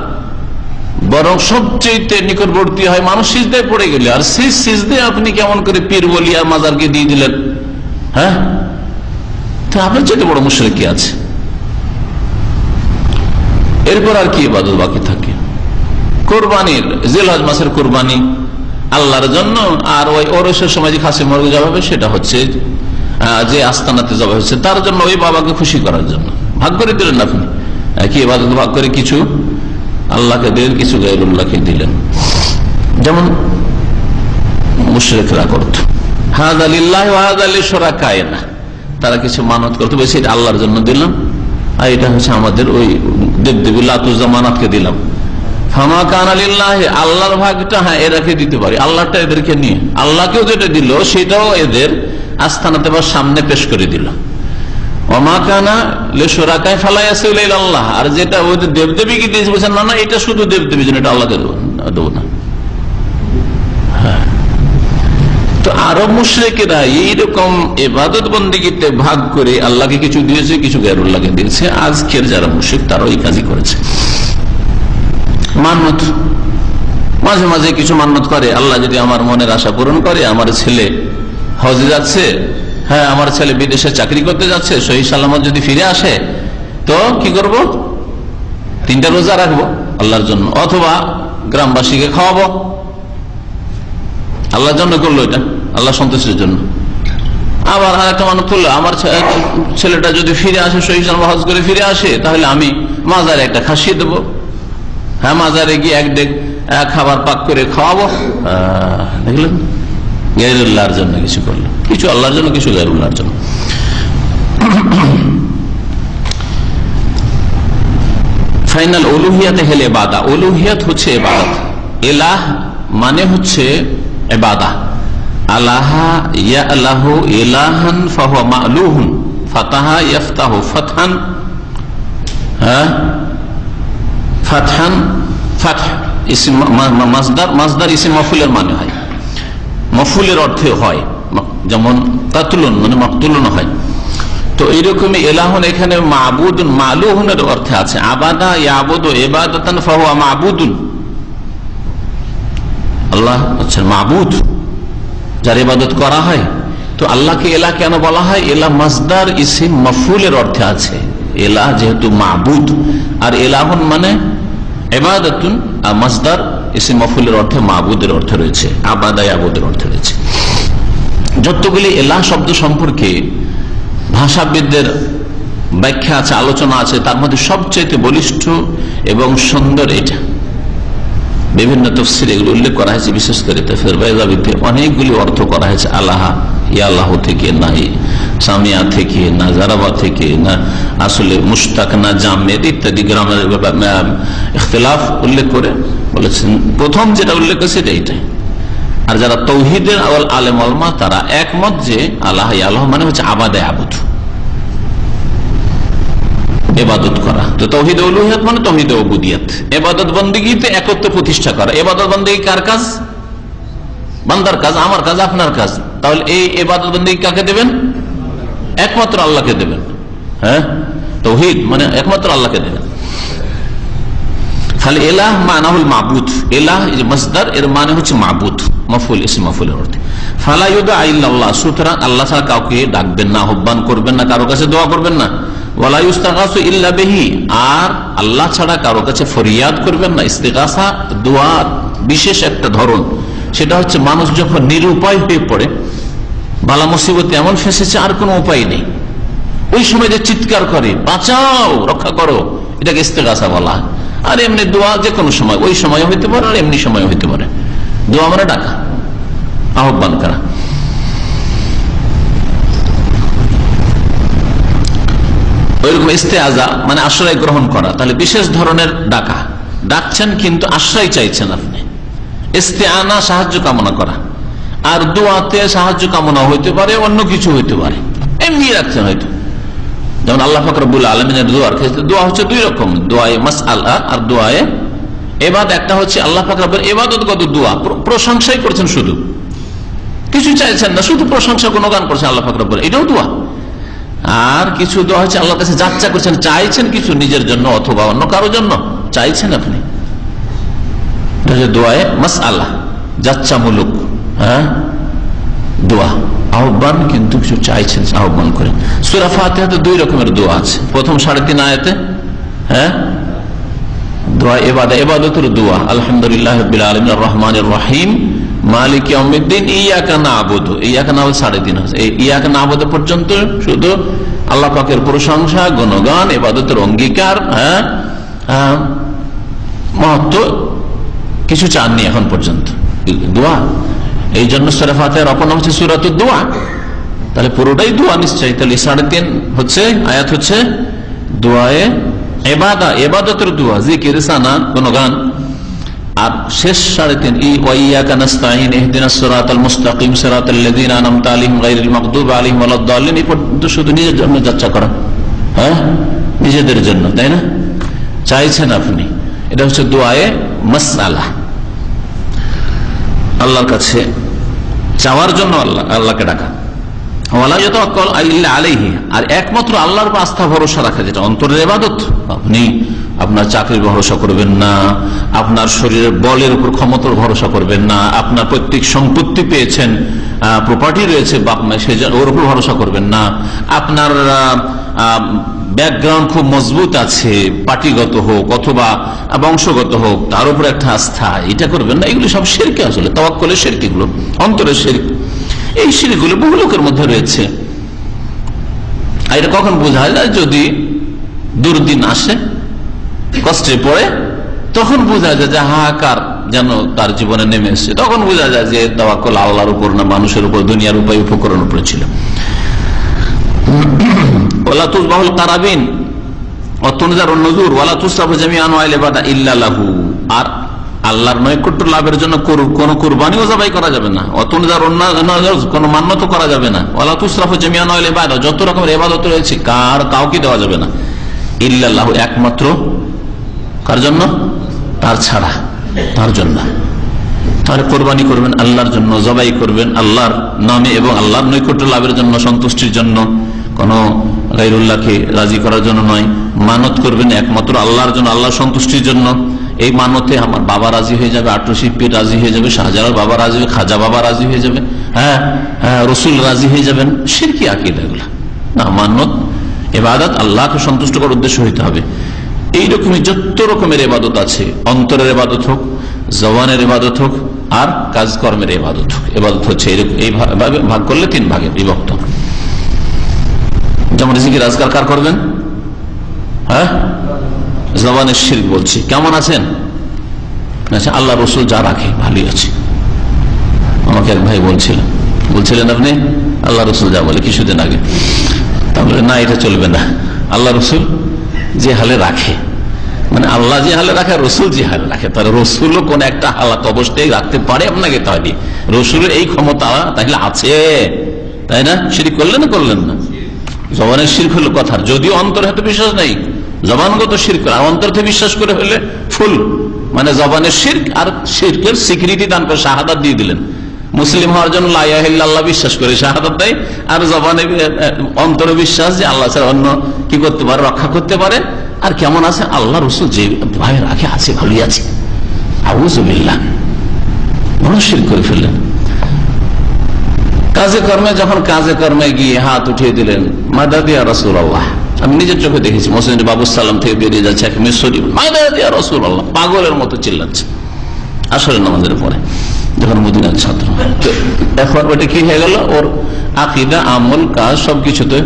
[SPEAKER 3] বরং সবচেয়ে নিকটবর্তী হয় মানুষ সিজদায় পড়ে গেলে। আর সেই সিজদায় আপনি কেমন করে পীর ওলি আর মাজারকে দিয়ে দিলেন? হ্যাঁ, তো আপনার চেয়ে বড় মুশরিক কি আছে? এরপর আর কি ইবাদত বাকি থাকে? কোরবানির, জিলহজ মাসের কোরবানি আল্লাহর জন্য, আর ওই ওরসের সময় যে খাসি মুরগি জবাই হবে সেটা হচ্ছে যে আস্তানাতে জবাই হচ্ছে তার জন্য, ওই বাবাকে খুশি করার জন্য ভাগ করে দিলেন আপনি। কি ইবাদত ভাগ করে কিছু আল্লাহকে দিলেন, কিছু গায়রুল্লাহকে দিলেন, যেমন মুশরিকরা করত। হাযা লিল্লাহি ওয়া হাযা লিশুরাকাইনা, তারা কিছু মানত করতে বলছে এটা আল্লাহর জন্য দিলাম, আর এটা হচ্ছে আমাদের ওই দেবদেবী লাতুজ্জা মানাতকে দিলাম। ফামা কানা লিল্লাহি, আল্লাহর ভাগটা হ্যাঁ এরাকে দিতে পারি, আল্লাহটা এদেরকে নিয়ে, আল্লাহকেও যেটা দিল সেটাও এদের আস্তানাতে বা সামনে পেশ করে দিল। ওমা কানা লিশুরাকাই ফালা ইয়াসিলু ইলাল্লাহ, আর যেটা ওদের দেবদেবীকে দিয়েছে বলছেন না না এটা শুধু দেবদেবীর জন্য, এটা আল্লাহকে দেবো না। তো আরব মুশরিকেরা এইরকম ইবাদত বন্দেগীতে ভাগ করে আল্লাহকে কিছু দিয়েছে, কিছু গায়রুল্লাহকে দিয়েছে। আজকের যারা মুশরিক তারাও এই কাজই করেছে। মান্নত, মাঝে মাঝে কিছু মান্নত করে, আল্লাহ যদি আমার মনের আশা পূরণ করে, আমার ছেলে হজে যাচ্ছে, হ্যাঁ আমার ছেলে বিদেশে চাকরি করতে যাচ্ছে, সহি সালামত যদি ফিরে আসে, তো কি করব, 3টা রোজা রাখবো আল্লাহর জন্য, অথবা গ্রামবাসীকে খাওয়াবো। আল্লাহর জন্য করলো এটা, আল্লাহ সন্তুষ্টির জন্য। আবার আর একটা মানত করলো, আমার ছেলেটা যদি ফিরে আসে, সহি সালামত হজ করে ফিরে আসে, তাহলে আমি মাজারে একটা খাসিয়ে দেবো। হ্যাঁ, মাজারে গিয়ে এক খাবার পাক করে খাওয়াবো। দেখলেন, গায়রুল্লাহর জন্য কিছু করলো, কিছু আল্লাহর জন্য, কিছু গায়রুল্লাহর জন্য। ফাইনাল উলুহিয়াতে হেল ইবাদা, উলুহিয়াত হচ্ছে ইবাদত। ইলাহ মানে হচ্ছে ইবাদা। আলাহা ইয়ালাহু ইলাহান ফাহুয়া মা'লুহুন, ফাতাহা ইফতাহু ফাতহান, হ্যাঁ ফাতহান, ফাতহ ইসম মাসদার, মাসদার ইসম মাফউলের মানে হয়, মাফউলের অর্থে হয়, যেমন কাতলুন মানে মাকতুলুন হয়। তো এইরকমই ইলাহুন এখানে মাবুদুন মালুহুনের অর্থে আছে। আবাদা ইয়াবুদু ইবাদাতান ফাহুয়া মাবুদুন, আল্লাহ হচ্ছেন মাবুদ, যার ইবাদত করা হয়। তো আল্লাহকে ইলাহ কেন বলা হয়? ইলাহ মাসদার ইসম মাফউলের অর্থে আছে। ইলাহ যেহেতু মাবুদ, আর ইলাহুন মানে ইবাদাতুন, আর মাসদার ইসম মাফউলের অর্থে মাবুদের অর্থে রয়েছে, আবাদা ইয়াবুদের অর্থে রয়েছে। যতগুলি ইলাহ শব্দ সম্পর্কে ভাষাবিদদের ব্যাখ্যা আছে, আলোচনা আছে, তার মধ্যে সবচেয়ে বলিষ্ঠ এবং সুন্দর এটা। বিভিন্ন তাফসীরে এগুলো উল্লেখ করা হয়েছে, বিশেষ করে তাফসীর বাইজাবিতে অনেকগুলি অর্থ করা হয়েছে। আল্লাহ, ইয়া আল্লাহ থেকে, না সামিয়া থেকে, না জারাবা থেকে, না আসলে মুশতাক, না জামেদ ইত্যাদি গ্রামের ইখতিলাফ উল্লেখ করে বলেছেন। প্রথম যেটা উল্লেখ করেছে এইটাই। আর যারা তৌহিদের আলেম ওলামা তারা একমত যে আল্লাহ আল্লাহ মানে হচ্ছে আবাদে আবুদ, ইবাদত করা। তো তৌহিদ উলুহিয়াত মানে তৌহিদ উবুদিয়াত, ইবাদত বন্দেগীতে একত্ব প্রতিষ্ঠা করা। ইবাদত বন্দেগী কার কাজ? বান্দার কাজ, আমার কাজ, আপনার কাজ। তাহলে এই ইবাদত বন্দেগী কাকে দেবেন? একমাত্র আল্লাহকে দেবেন। হ্যাঁ, তৌহিদ মানে একমাত্র আল্লাহকে দেবেন। তাহলে ইলাহ মানাহুল মাবুদ, ইলাহ মাসদার, এর মানে হচ্ছে মাবুদ, মাফউল ইসম মাফউলের অর্থে। ফালা ইউদা ইল্লাল্লাহ, সুতরাং আল্লাহ ছাড়া কাউকে ডাকবেন না, আহ্বান করবেন না, কারো কাছে দোয়া করবেন না। ওয়ালা ইস্তাগাসু ইল্লা বিহি, আর আল্লাহ ছাড়া কারো কাছে ফরিয়াদ করবেন না। ইস্তিগাসা দোয়ার বিশেষ একটা ধরন, সেটা হচ্ছে মানুষ যখন নিরুপায় হয়ে পড়ে, বালা মুসিবতে এমন ফেসেছে আর কোনো উপায় নেই, ওই সময় যে চিৎকার করে বাঁচাও, রক্ষা করো, এটাকে ইস্তিগাসা বলা হয়। আর এমনি দোয়া যে কোনো সময়, ওই সময় হইতে পারে আর এমনি সময় হইতে পারে। দোয়া মানে ডাকা, আহ্বান করা। ওইরকম ইস্তেআজা মানে আশ্রয় গ্রহণ করা। তাহলে বিশেষ ধরনের ডাকা, ডাকছেন কিন্তু আশ্রয় চাইছেন আপনি। ইস্তেআনা সাহায্য কামনা করা, আর দোয়াতে সাহায্য কামনা হইতে পারে, অন্য কিছু হইতে পারে, এমনি রাখছেন হয়তো। যেমন আল্লাহ পাক রব্বুল আলামিনের দোয়ার ক্ষেত্রে দোয়া হচ্ছে দুই রকম, দোয়ায়ে মাসআলা আর দোয়ায়ে ইবাদত। একটা হচ্ছে আল্লাহ পাক রব্বের ইবাদতগত দোয়া, প্রশংসাই করছেন, শুধু কিছু চাইছেন না, শুধু প্রশংসা গুণগান করছেন আল্লাহ পাক রব্বের, এটাও দোয়া। আর কিছু দোয়া হচ্ছে আল্লাহর কাছে যাচ্চা করছেন, চাইছেন কিছু নিজের জন্য অথবা অন্য কারোর জন্য চাইছেন আপনি, এটা হচ্ছে দোয়ায়ে মাসআলা, যাচ্চামূলক। হ্যাঁ, দোয়া আহ্বান, কিন্তু কিছু চাইছেন, আহ্বান করেন। সূরা ফাতিহাতে দুই রকমের দোয়া আছে। প্রথম 3.5 আয়াতে হ্যাঁ দোয়া ইবাদতের দোয়া, আলহামদুলিল্লাহ রাব্বিল আলামিন আর রহমানির রহিম মালিক ইয়াউমিদ্দিন ইয়্যাকা না'বুদু, ইয়্যাকা না'বুদু 3.5 আছে। এই ইয়্যাকা না'বুদু পর্যন্ত শুধু আল্লাহ পাকের প্রশংসা, গুণগান, ইবাদতের অঙ্গীকার, হ্যাঁ মহত্ব, কিছু চাননি এখন পর্যন্ত দোয়া। এই জন্য সূরা ফাতিহার অপর নাম হচ্ছে সূরাতুদ দোয়া। তাহলে পুরোটাই দোয়া নিশ্চয়ই। তাহলে 3.5 হচ্ছে আয়াত হচ্ছে দোয়ায়ে ইবাদা, ইবাদতের দোয়া, জিকির, সানা, গুণগান। আর শেষ 3.5 ওয়াইয়াকা নাস্তাইন ইহদিনাস সিরাতাল মুস্তাকিম সিরাতাল লাযিনা আনআমতা আলাইহিম গায়রিল মাগদুবি আলাইহিম ওয়ালাদ-দাল্লিন। এই পর্যন্ত শুধু নিজের জন্য যাচ্চা করা, হ্যাঁ নিজেদের জন্য, তাই না? চাইছেন আপনি, এটা হচ্ছে দোয়ায়ে মাসআলা, আল্লাহর কাছে চাওয়ার জন্য আল্লাহকে ডাকা। ওয়ালা ইয়াতাওয়াক্কাল ইল্লা আলাইহি, আর একমাত্র আল্লাহর উপর আস্থা ভরসা রাখা, যেটা অন্তরের ইবাদত। আপনি আপনার চাকরির ভরসা করবেন না, আপনার শরীরের বলের উপর ক্ষমতার ভরসা করবেন না, আপনার প্রত্যেক সম্পত্তি পেয়েছেন, প্রপার্টি রয়েছে বাপ মা, ওর উপর ভরসা করবেন না, আপনার ব্যাকগ্রাউন্ড খুব মজবুত আছে, পার্টিগত হোক অথবা বংশগত হোক, তার উপর একটা আস্থা, এটা করবেন না। এগুলো সব শিরক, আসলে তাওয়াক্কুলের শিরক, এগুলো অন্তরের শিরক। এই শিরকগুলো বহু লোকের মধ্যে রয়েছে। আর এটা কখন বোঝা যায়? যদি দুর্দিন আসে, কষ্টে পড়ে, তখন বোঝা যায় যে হাহাকার যেন তার জীবনে নেমে এসছে, তখন বোঝা যায় যে তাওয়াক্কুল আল্লাহর উপর না মানুষের উপর, দুনিয়ার উপায় উপকরণ উপর ছিল। ওয়ালা তুযবাহুল কারাবিন ওয়া তুনজারুন নুযুর ওয়ালা তুসরাফু জামিআন ওয়া ইবাদা ইল্লা লাহু, আর আল্লাহর নৈকট্য লাভের জন্য কোন কুরবানিও জবাই করা যাবে না, ওয়া তুনজারুন নুযুর কোন মান্নত করা যাবে না, ওয়ালা তুসরাফু জামিআন ওয়া ইবাদা, যত রকমের ইবাদত রয়েছে কাউকে দেওয়া যাবে না, ইল্লা লাহু, একমাত্র কার জন্য? তার ছাড়া, তার জন্য। তাহলে কোরবানি করবেন আল্লাহর জন্য, জবাই করবেন আল্লাহর নামে এবং আল্লাহর নৈকট্য লাভের জন্য, সন্তুষ্টির জন্য, কোন গায়রুল্লাহকে রাজি করার জন্য নয়। মানত করবেন একমাত্র আল্লাহর জন্য, আল্লাহর সন্তুষ্টির জন্য। এই মানতে আমার বাবা রাজি হয়ে যাবে, আটরশি পীর রাজি হয়ে যাবে, শাহজালাল বাবা রাজি হবে, খাজা বাবা রাজি হয়ে যাবে, হ্যাঁ রসুল রাজি হয়ে যাবেন, শিরকি আকীদা এগুলো না। মানত ইবাদত আল্লাহকে সন্তুষ্ট করার উদ্দেশ্য হইতে হবে। এইরকমই যত রকমের ইবাদত আছে, অন্তরের ইবাদত হোক, জবানের ইবাদত হোক, আর কাজকর্মের ইবাদত হোক, ইবাদত হচ্ছে এইভাবে ভাগ করলে 3 ভাগে বিভক্ত। যেমন জিকির আজকার কার করবেন? হ্যাঁ, জবানের শিরক বলছি। কেমন আছেন? আচ্ছা, আল্লাহ রসুল যা রাখে ভালোই আছে। আমাকে এক ভাই বলছিলেন আপনি আল্লাহ রসুল যা বলে কিছুদিন আগে, তাহলে না, এটা চলবে না। আল্লাহ রসুল যে হালে রাখে, মানে আল্লাহ যে হালে রাখে, রসুল যে হালে রাখে, তাহলে রসুলও কোন একটা হালাত অবস্থায় রাখতে পারে আপনাকে, তাহলে রসুলের এই ক্ষমতা তাহলে আছে, তাই না? শিরক করলেন না? করলেন না। জবানের শিরক হলো কথার, যদিও অন্তরে হয়তো বিশ্বাস নেই, জবানগত শিরক, আর অন্তরে বিশ্বাস করে হলে ফুল, মানে জবানের শিরক আর শিরকের স্বীকৃতি দান করে শাহাদাত দিয়ে দিলেন। মুসলিম হওয়ার জন্য লা ইলাহা ইল্লাল্লাহ বিশ্বাস করে শাহাদাত দেয়, আর জবানে অন্তরে বিশ্বাস যে আল্লাহ ছাড়া অন্য কি করতে পারে, রক্ষা করতে পারে। আর কেমন আছে? আল্লাহ রসুল যে ভাবে রাখে আছে, ভালোই আছে। আউযু বিল্লাহ, বড় শিরক করে ফেললেন। কাজে কর্মে, যখন কাজে কর্মে গিয়ে হাত উঠিয়ে দিলেন, মাদাদ ইয়া রাসূলুল্লাহ, আমি নিজের চোখে দেখেছি, মসজিদ বাবুস সালাম থেকে বেরিয়ে যাচ্ছে এক মিশরী, মাদাদ ইয়া রাসূলুল্লাহ, পাগলের মতো চিল্লাচ্ছে আসরের নামাজের পরে, যখন মদিনার ছাত্র। এখন ওটা কি হয়ে গেল? ওর আকীদা, আমল, কাজ সবকিছুতে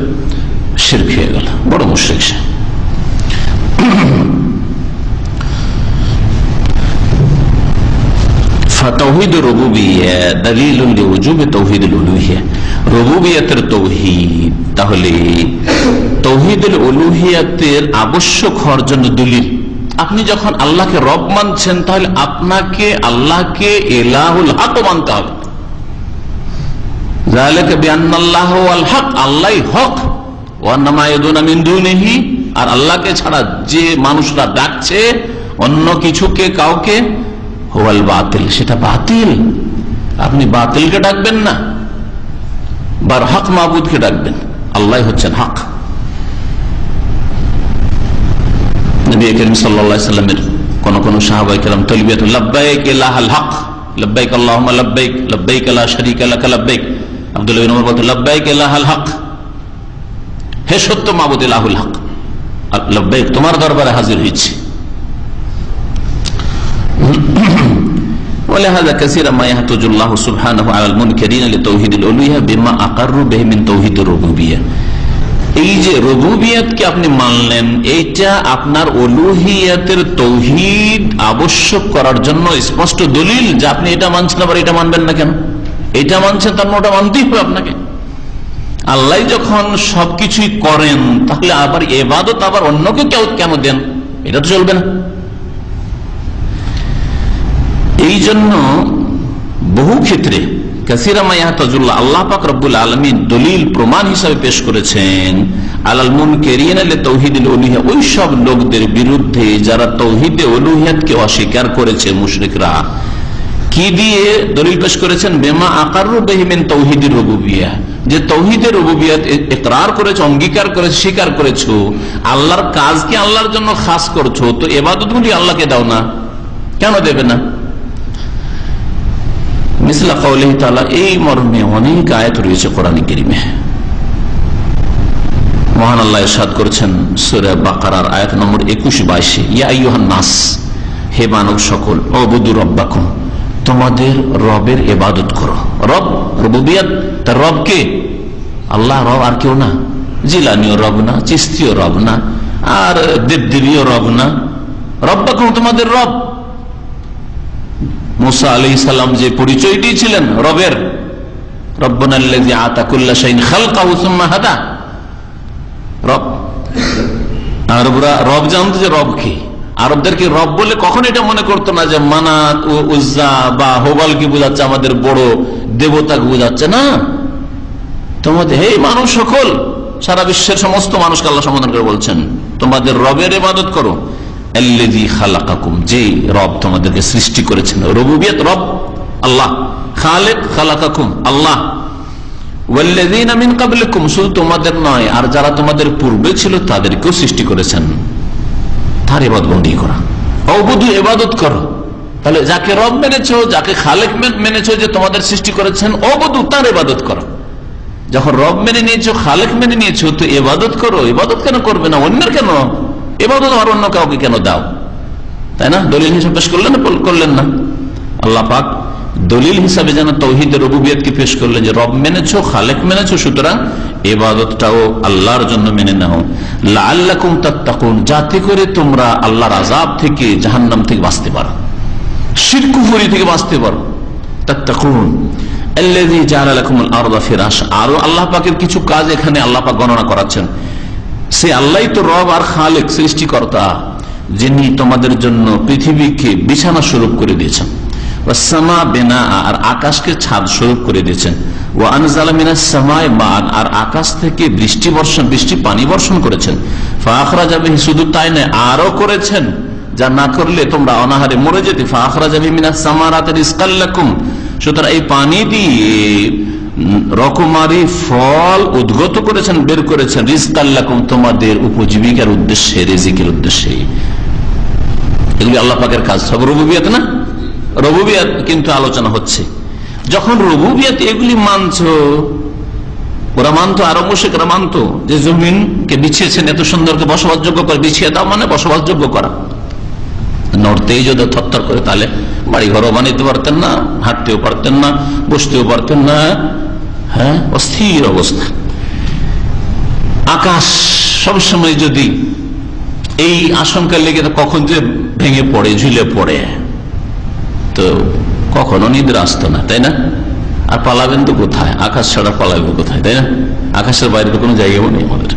[SPEAKER 3] শিরক হয়ে গেল, বড় মুশরিক সে। তাওহীদুর রুবুবিয়্যাহ দালিলুন লিউজুবি তাওহীদুল উলুহিয়্যাহ, রুবুবিয়্যাতের তাওহীদ তাহলে তাওহীদুল উলুহিয়্যাতের আবশ্যক হওয়ার জন্য দলিল। আপনি যখন আল্লাহকে রব মানছেন, তাহলে আপনাকে আল্লাহকে ইলাহুল হক মানতে হবে। যালিকা বিআন্নাল্লাহু আল হক, আল্লাহই হক, ওয়া আন্নামা ইয়াদুনা মিন দুনিহি, আর আল্লাহকে ছাড়া যে মানুষরা ডাকছে অন্য কিছুকে, কাউকে, হুয়াল বাতিল, সেটা বাতিল। আপনি বাতিলকে ডাকবেন না, বার হক মাবুদকে ডাকবেন। আল্লাহ হচ্ছেন হক। নবী করিম সাল্লাল্লাহু আলাইহি সাল্লামের কোন সাহাবায়ে কেরাম তালবিয়াতুল লাব্বাইক ইলাহাল হক, লাব্বাইক আল্লাহুম্মা লাব্বাইক, লাব্বাইক লা শারীকা লাক লাব্বাইক। আব্দুল্লাহ ইবনে ওমর বলতেন, লাব্বাইক ইলাহাল হক, হে সত্য মাবুদ ইলাহুল হক, লাব্বাইক, তোমার দরবারে হাজির হয়েছি। ولهذا كثيرا ما يحتج الله سبحانه على المنكرين لتوحيد الالوهيه بما اقروا به من توحيد الربوبيه। এই যে রুবুবিয়তকে আপনি মানলেন, এইটা আপনার উলুহিয়তের তৌহিদ আবশ্যক করার জন্য স্পষ্ট দলিল যে আপনি এটা মানছেন, আবার এটা মানবেন না কেন? এটা মানছেন, তার ওটা মানতেই হবে আপনাকে। আল্লাহ যখন সবকিছুই করেন, তাহলে আবার ইবাদত আবার অন্যকে কেন দেন? এটা তো চলবে না। এই জন্য বহু ক্ষেত্রে আল্লাহ পাক রব্বুল আলামিন দলিল প্রমাণ হিসাবে পেশ করেছেন আলাল মুনকিরিনা লিতাওহীদিল উলুহিয়্যাহ, ওই সব লোকদের বিরুদ্ধে যারা তাওহীদে উলুহিয়্যাতকে অস্বীকার করেছে, মুশরিকরা। কি কি দিয়ে দলিল পেশ করেছেন? বেমা আকারু বিহি মিন তাওহীদির রুবুবিয়্যাহ, যে তাওহীদের রুবুবিয়্যাত ইকরার করেছো, অঙ্গীকার করেছো, স্বীকার করেছো, আল্লাহর কাজকে আল্লাহর জন্য খাস করছো, তো ইবাদতগুলি আল্লাহকে দাও না, কেন দেবে না? মিসলা কাউলিহি তাআলা, এই মর্মে অনেক আয়াত রয়েছে কোরআনে কারীমে। মহান আল্লাহ ইরশাদ করেছেন সূরা বাকারার আয়াত নম্বর 21-22, ইয়া আইয়ুহান নাস, হে মানব সকল, উবুদু রাব্বাকুম, তোমাদের রবের ইবাদত করো। রব, রুবুবিয়ত, তার রব কে? আল্লাহ রব, আর কেউ না। জিলানীও রব না, চিশতিও রব না, আর দেবদেবীও রব না। রব্বাকুম, তোমাদের রব। মুসা আলাইহিস সালাম যে পরিচয় দিয়েছিলেন রবের, রব্বানাল্লাযী আতা কুল্লা শাইইন খালকাহু সুম্মা হাদা, রব। আরবরা রব জানতো যে রব কি। আরবদেরকে রব বলে কখন এটা মনে করতো না যে মানাত ও উজ্জা বা হোবালকে বোঝাচ্ছে, আমাদের বড় দেবতাকে বোঝাচ্ছে না। তোমাদের, হে মানুষ সকল, সারা বিশ্বের সমস্ত মানুষকে আল্লাহ সম্বোধন করে বলছেন তোমাদের রবের ইবাদত করো। আল্লাযী খালাকাকুম, যে রব তোমাদেরকে সৃষ্টি করেছেন। রুবুবিয়ত, রব আল্লাহ, খালিক খালাকাকুম আল্লাহ, ওয়াল্লাযীনা মিন ক্বাবলিকুম, শুধু তোমাদের নয়, আর যারা তোমাদের পূর্বে ছিল তাদেরকেও সৃষ্টি করেছেন। তার ইবাদতবন্দি করা, উবুদু, ইবাদত করো। তাহলে যাকে রব মেনেছো, যাকে খালেক মেনেছো, যে তোমাদের সৃষ্টি করেছেন, উবুদু, তার ইবাদত করো। যখন রব মেনে নিয়েছো, খালেক মেনে নিয়েছো, তো ইবাদত করো। ইবাদত কেন করবে না? অন্যের কেন ইবাদত? আর অন্য কাউকে কেন দাও? তাই না? দলিল হিসেবে পেশ করলেন না? করলেন না? আল্লাহ পাক দলিল হিসাবে যেন তাওহীদের রুবুবিয়তকে পেশ করলেন, যে রব মেনেছো, খালেক মেনেছো, সুতরাং ইবাদতটাও আল্লাহর জন্য মেনে নাও। লাআল্লাকুম তাত্তাকুন, যাতে করে তোমরা আল্লাহর আযাব থেকে, জাহান্নাম থেকে বাঁচতে পারো, শিরক কুফরি থেকে বাঁচতে পারো। তাত্তাকুন আল্লাযী জাআলা লাকুমুল আরদা ফিরাশা। আরো আল্লাহ পাকের কিছু কাজ এখানে আল্লাহ পাক গণনা করাচ্ছেন। সে আল্লাহই তো রব আর খালেক, সৃষ্টিকর্তা, যিনি তোমাদের জন্য পৃথিবীকে বিছানা স্বরূপ করে দিয়েছেন, ওয়াসসামা বিনা, আর আকাশকে ছাদ স্বরূপ করে দিয়েছেন, ওয়া আনজালা মিনাস সামাই মাআন, আর আকাশ থেকে বৃষ্টি পানি বর্ষণ করেছেন, ফাআখরাজা বিহি, শুধু তাই নয়, আরো করেছেন, যা না করলে তোমরা অনাহারে মরে যেতে। ফাআখরাজা বিহি মিনাস সামারাতি রিজকাল লাকুম, সুতরাং এই পানি দিয়ে রকমারি ফল উদ্গত করেছেন, বের করেছেন, রিজকাল লাকুম, তোমাদের উপজীবিকার উদ্দেশ্যে, রিজিকের উদ্দেশ্যে। এগুলি আল্লাহ পাকের কাজ, সব রুবুবিয়ত না? রুবুবিয়ত কিন্তু আলোচনা হচ্ছে। যখন রুবুবিয়ত এগুলি মানছো, ওরা মানতো, আরব মুশরিকরা মানতো যে জমিনকে বিছিয়েছেন এত সুন্দরকে বসবাসযোগ্য করে, বিছিয়ে দাও মানে বসবাসযোগ্য করা। নড়তেই যদি থরথর করে, তাহলে বাড়ি ঘরও বানাইতে পারতেন না, হাঁটতেও পারতেন না, বসতেও পারতেন না। হ্যাঁ, অস্থির অবস্থা। আকাশ সবসময় যদি এই আশঙ্কা লেগে, কখন যে ভেঙে পড়ে, ঝুলে পড়ে, তো কখনো নিদ্রা আসতো না, তাই না? আর পালাবেন তো কোথায়? আকাশ ছাড়া পালাবেন কোথায়, তাই না? আকাশের বাইরে তো কোনো জায়গাও নেই আমাদের।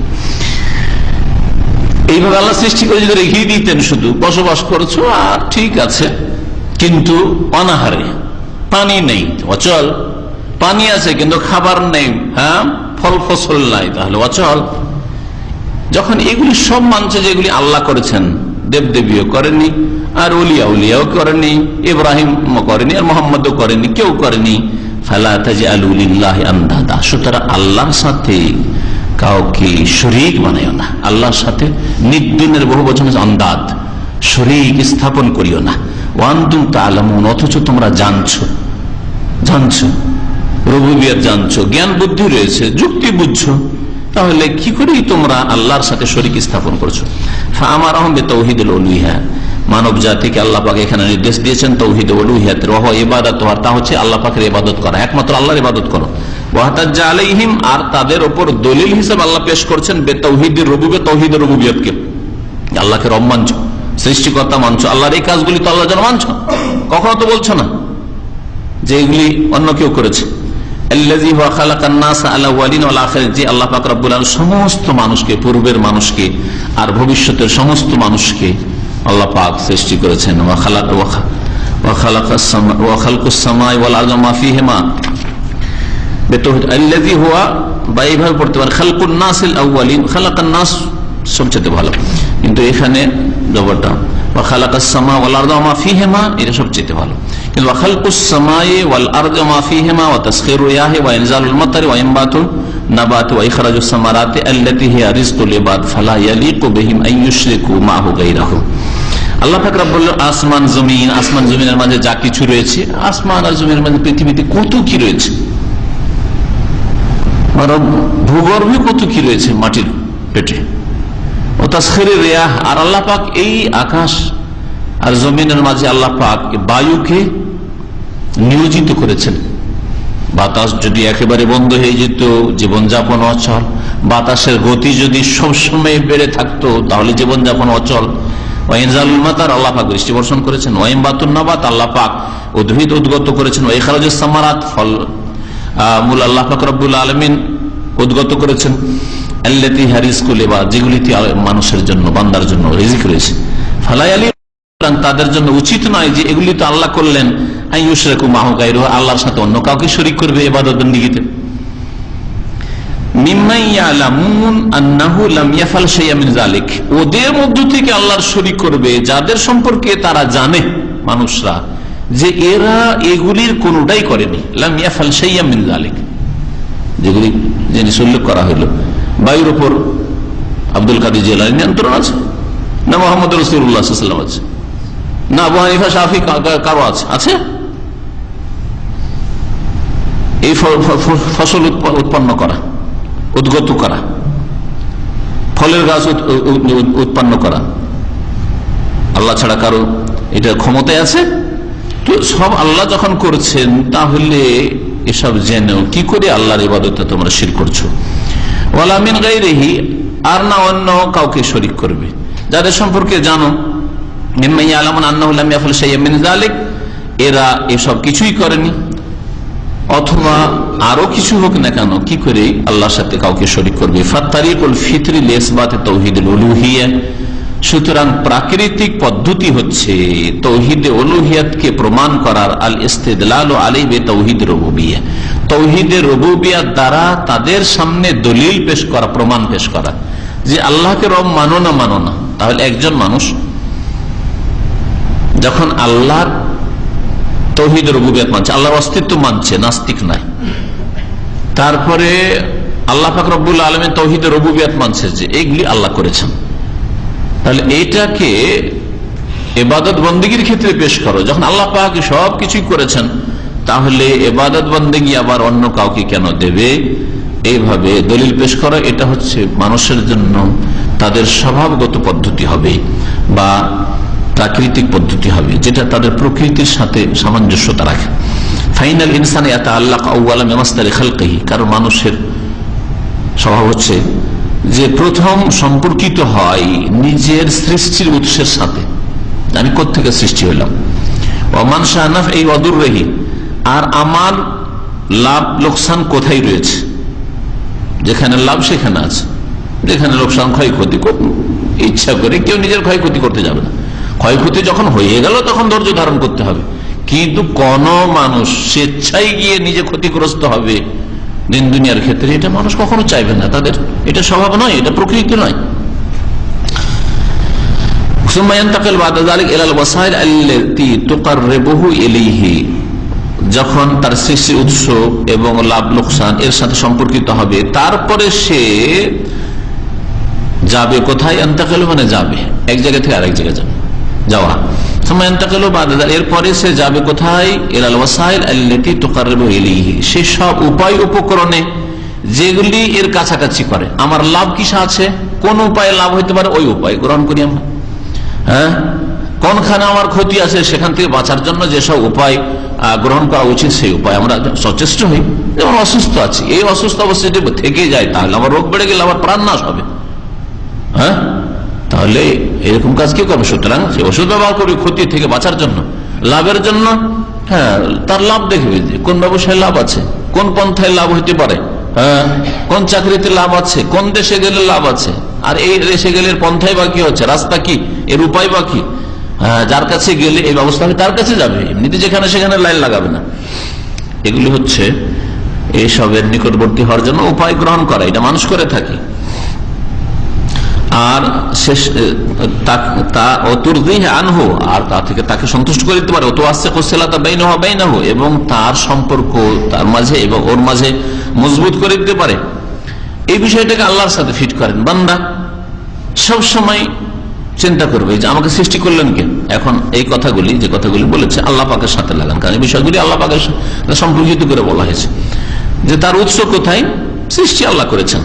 [SPEAKER 3] এইভাবে আল্লাহ সৃষ্টি করে যদি রেখে দিতেন, শুধু বসবাস করছো আর ঠিক আছে, কিন্তু অনাহারে, পানি নেই, অচল, পানি আছে কিন্তু খাবার নেই, হ্যাঁ, ফল ফসল নাই, তাহলে অচল। যখন এগুলি সব মানছে, যেগুলি আল্লাহ করেছেন, দেবদেবীও করেনি, আর উলিয়াও করেনি, ইব্রাহিম করেনি, আর মোহাম্মদও করেনি, কেউ করেনি, ফালা তাজআলু লিল্লাহি আনদাদা, সুতরাং আল্লাহর সাথে কাউকে শরীক বানাইও না। আল্লাহর সাথে নিদ্দুনের বহু বচন আন্দাদ, শরীক স্থাপন করিও না। ওয়ান্তুম তা'লামুন, অথচ তোমরা জানছো, রুবুবিয়ত জানছো, জ্ঞান বুদ্ধি রয়েছে, যুক্তি বুঝছো, তাহলে কি করেই তোমরা আল্লাহর সাথে শরীক স্থাপন করছো। ফাআমারাহুম বিতাওহীদিল উলুহিয়া, মানব জাতিকে আল্লাহ পাক এখানে নির্দেশ দিয়েছেন তাওহীদ উলুহিয়াতের, ওয়া হুয়া ইবাদাতু, আর তা হচ্ছে আল্লাহ পাকের ইবাদত করা, একমাত্র আল্লাহর ইবাদত করো। ওয়া তাজ্জা আলাইহিম, আর তাদের উপর দলিল হিসেবে আল্লাহ পেশ করছেন বিতাওহীদির রুবুবিয়্যাত, তাওহীদের রুবুবিয়্যাতকে, আল্লাহকে রব মানছো, সৃষ্টিকর্তা মানছো, আল্লাহর এই কাজগুলি তো আল্লাহর জন্য মানছো, কখনো তো বলছো না যে এগুলি অন্য কেউ করেছে। আল্লাযী হুয়া খালাকান নাস আলা ওয়ালিন ওয়াল আখিরাত, যে আল্লাহ পাক রব্বুল আলামিন সমস্ত মানুষকে, পূর্বের মানুষকে আর ভবিষ্যতের সমস্ত মানুষকে আল্লাহ পাক সৃষ্টি করেছেন। ওয়া খালাকাস সামাই ওয়াল আরদি মা ফীহিমা বিতাওহীদ, আল্লাযী হুয়া, বা এইভাবে পড়তে পারেন, খালকুন নাসিল আউয়ালিন, খালাকান নাস সবচেয়ে ভালো, কিন্তু এখানে জবরটা ওয়া খালাকাস সামা ওয়াল আরদা ওয়া মা ফীহিমা, এটা সবচেয়ে ভালো। কিন্তু ওয়া খালকুস সামাই ওয়াল আরদি ওয়া মা ফীহিমা ওয়া তাসখিরু রিয়াহি ওয়া ইনজালুল মাতারি ওয়া ইনবাতুন নাবাত ওয়া ইখরাজুস সামারাতি আল্লাতী হিয়া রিজকুল ইবাদ ফালা ইয়ালিকু বিহিম আন ইউশরিকু মা'হু গায়রাহু। আল্লাহ পাক রব্বুল আসমান জমিনের মাঝে যা কিছু রয়েছে, আসমান আর জমিনের মাঝে পৃথিবীতে কত কি রয়েছে, ভূগর্ভে কত কি রয়েছে মাটির পেটে, ও তাসখিরুর রিয়াহ, আর আল্লাহ পাক এই আকাশ আর জমিনের মাঝে আল্লাহ পাক বায়ুকে নিয়োজিত করেছেন। বাতাস যদি একেবারে বন্ধ হয়ে যেত, জীবনযাপন অচল। বাতাসের গতি যদি সবসময় বেড়ে থাকতো, তাহলে জীবনযাপন অচল। ওয়াইনজালুল মাতার, আল্লাহ পাক বৃষ্টি বর্ষণ করেছেন। ওয়াইনবাতুন নাবাত, আল্লাহ পাক উদ্ভিদ উদ্গত করেছেন। ওয়াইখরাজুস সামারাত, ফল মূল আল্লাহ পাক রব্বুল আলামিন উদ্গত করেছেন। আল্লাতী হিয়া রিজকুল ইবাদ, যেগুলিতে মানুষের জন্য, বান্দার জন্য রিজিক রয়েছে। ফালা ইয়ালিকু, তাদের জন্য উচিত নয় যে এগুলি তো আল্লাহ করলেন, আন ইউশরিকু মা'হু গায়রুহু, আল্লাহর সাথে অন্য কাউকে শরীক করবে ইবাদত বন্দেগীতে। মিম্মান ইয়ালামুন আন্নাহু লাম ইয়াফআল শাইআন মিন যালিক, ওদের মধ্য থেকে আল্লাহর শরীক করবে যাদের সম্পর্কে তারা জানে মানুষরা যে এরা এগুলির কোনটাই করেনি। লাম ইয়াফআল শাইআন মিন যালিক, যেগুলি জিনিস উল্লেখ করা হইল। বায়ুর উপর আব্দুল কাদের জিলানী নিয়ন্ত্রণ আছে না? মুহাম্মদ রাসূলুল্লাহ সাল্লাল্লাহু আলাইহি ওয়াসাল্লাম আছে না? আবু হানিফা, শাফি কারো আছে? এই ফসল উৎপন্ন করা, উদ্গত করা, ফলের গাছ উৎপন্ন করা, আল্লাহ ছাড়া কারো এটা ক্ষমতায় আছে? তো সব আল্লাহ যখন করছেন, তাহলে এসব জেনেও কি করে আল্লাহর ইবাদতে তোমরা শিরক করছো? ওয়ালা মিন গায়রিহি, আর না অন্য কাউকে শরীক করবে যাদের সম্পর্কে জানো। মিম্মান ইয়ালামুন আন্নাহু লাম ইয়াফআল শাইআন মিন যালিক, এরা এসব কিছুই করেনি। অথবা আরো কিছু হোক না কেন, কি করে আল্লাহর সাথে কাউকে শরীক করবে? ফাতারিকুল ফিতরি লিসবাতে তাওহীদুল উলুহিয়্যাহ, সুতরাং প্রাকৃতিক পদ্ধতি হচ্ছে তাওহীদে উলুহিয়্যাতকে প্রমাণ করার। আল ইস্তিদলালু আলাইহি বিতাওহীদির রুবুবিয়্যাহ, তাওহীদের রুবুবিয়্যাত দ্বারা তাদের সামনে দলিল পেশ করা, প্রমাণ পেশ করা যে আল্লাহকে রব মানো না। তাহলে একজন মানুষ যখন আল্লাহর তাওহীদ রুবুবিয়্যাত মানছে, আল্লাহর অস্তিত্ব মানছে, নাস্তিক নাই, তারপরে আল্লাহ পাক রব্বুল আলামিন তাওহীদ রুবুবিয়্যাত মানছে যে এইগুলি আল্লাহ করেছেন, তাহলে এইটাকে ইবাদত বন্দেগীর ক্ষেত্রে পেশ করো। যখন আল্লাহ পাক সবকিছুই করেছেন, তাহলে ইবাদত বন্দেগী আবার অন্য কাউকে কেন দেবে? এইভাবে দলিল পেশ করা, এটা হচ্ছে মানুষের জন্য তাদের স্বভাবগত পদ্ধতি হবে বা প্রাকৃতিক পদ্ধতি হবে, যেটা তাদের প্রকৃতির সাথে সামঞ্জস্যতা রাখে। ফাইনাল ইনসান ইয়াতাআল্লাকু আউওয়ালা বিমাসদারি খালকিহি, কারণ মানুষের স্বভাব হচ্ছে যে প্রথম সম্পর্কিত হয় নিজের সৃষ্টির উৎসের সাথে, আমি কোত্থেকে সৃষ্টি হইলাম। ওমান শাহনাফ এই অদুরহি, আর আমার লাভ লোকসান কোথায় রয়েছে? যেখানে লাভ সেখানে আছে, যেখানে লোকসান ক্ষয়ক্ষতি ইচ্ছা করে কেউ নিজের ক্ষয়ক্ষতি করতে যাবে না। ক্ষয়ক্ষতি যখন হয়ে গেল তখন ধৈর্য ধারণ করতে হবে, কিন্তু কোন মানুষ স্বেচ্ছায় গিয়ে নিজে ক্ষতিগ্রস্ত হবে দিন দুনিয়ার ক্ষেত্রে, এটা মানুষ কখনো চাইবে না। তাদের এটা স্বভাব নয়, এটা প্রকৃতি নয়। যখন তার সৃষ্টির উৎস এবং লাভ লোকসান এর সাথে সম্পর্কিত হবে, তারপরে সে যাবে কোথায়? ইন্তাকালু মানে যাবে, এক জায়গা থেকে আরেক জায়গায় যাওয়া। এরপরে সে যাবে কোথায়? ইলাল ওয়াসাইল আল্লাতী তুকাররিবু ইলাইহি, সেই সব উপায় উপকরণে যেগুলি এর কাছাকাছি করে। আমার লাভ কিসে আছে? কোন উপায়ে লাভ হইতে পারে, ওই উপায় গ্রহণ করি আমরা। হ্যাঁ, কোনখানে আমার ক্ষতি আছে, সেখান থেকে বাঁচার জন্য যেসব উপায় গ্রহণ করা উচিত, সেই উপায় আমরা সচেষ্ট হই। যেমন অসুস্থ আছি, এই অসুস্থ অবস্থা যদি থেকে যায়, তাহলে আমার রোগ বেড়ে গেলে আমার প্রাণ নাশ হবে। হ্যাঁ, তাহলে এরকম কাজ কি করবে? সুতরাং সে ওষুধ ব্যবহার করবে ক্ষতি থেকে বাঁচার জন্য, লাভের জন্য। হ্যাঁ, তার লাভ দেখবে যে কোন ব্যবসায় লাভ আছে, কোন পন্থায় লাভ হইতে পারে, হ্যাঁ, কোন চাকরিতে লাভ আছে, কোন দেশে গেলে লাভ আছে, আর এই দেশে গেলে পন্থায় বা কি হচ্ছে, রাস্তা কি, এর উপায় বা কি। হ্যাঁ, যার কাছে গেলে এই ব্যবস্থা হবে তার কাছে যাবে, এমনিতে যেখানে সেখানে লাইন লাগাবে না। এগুলি হচ্ছে এইসবের নিকটবর্তী হওয়ার জন্য উপায় গ্রহণ করা, এটা মানুষ করে থাকে। আর শেষ আনহু, আর তা থেকে তাকে সন্তুষ্ট করে দিতে পারে, এবং তার সম্পর্ক তার মাঝে এবং ওর মাঝে মজবুত করে দিতে পারে। এই বিষয়টাকে আল্লাহর সাথে ফিট করেন। বান্দা সব সময় চিন্তা করবে যে আমাকে সৃষ্টি করলেন কে। এখন এই কথাগুলি যে কথাগুলি বলেছে আল্লাহ পাকের সাথে লাগান, কারণ এই বিষয়গুলি আল্লাহ পাকের সাথে সম্পর্কিত করে বলা হয়েছে যে তার উৎস কোথায়। সৃষ্টি আল্লাহ করেছেন,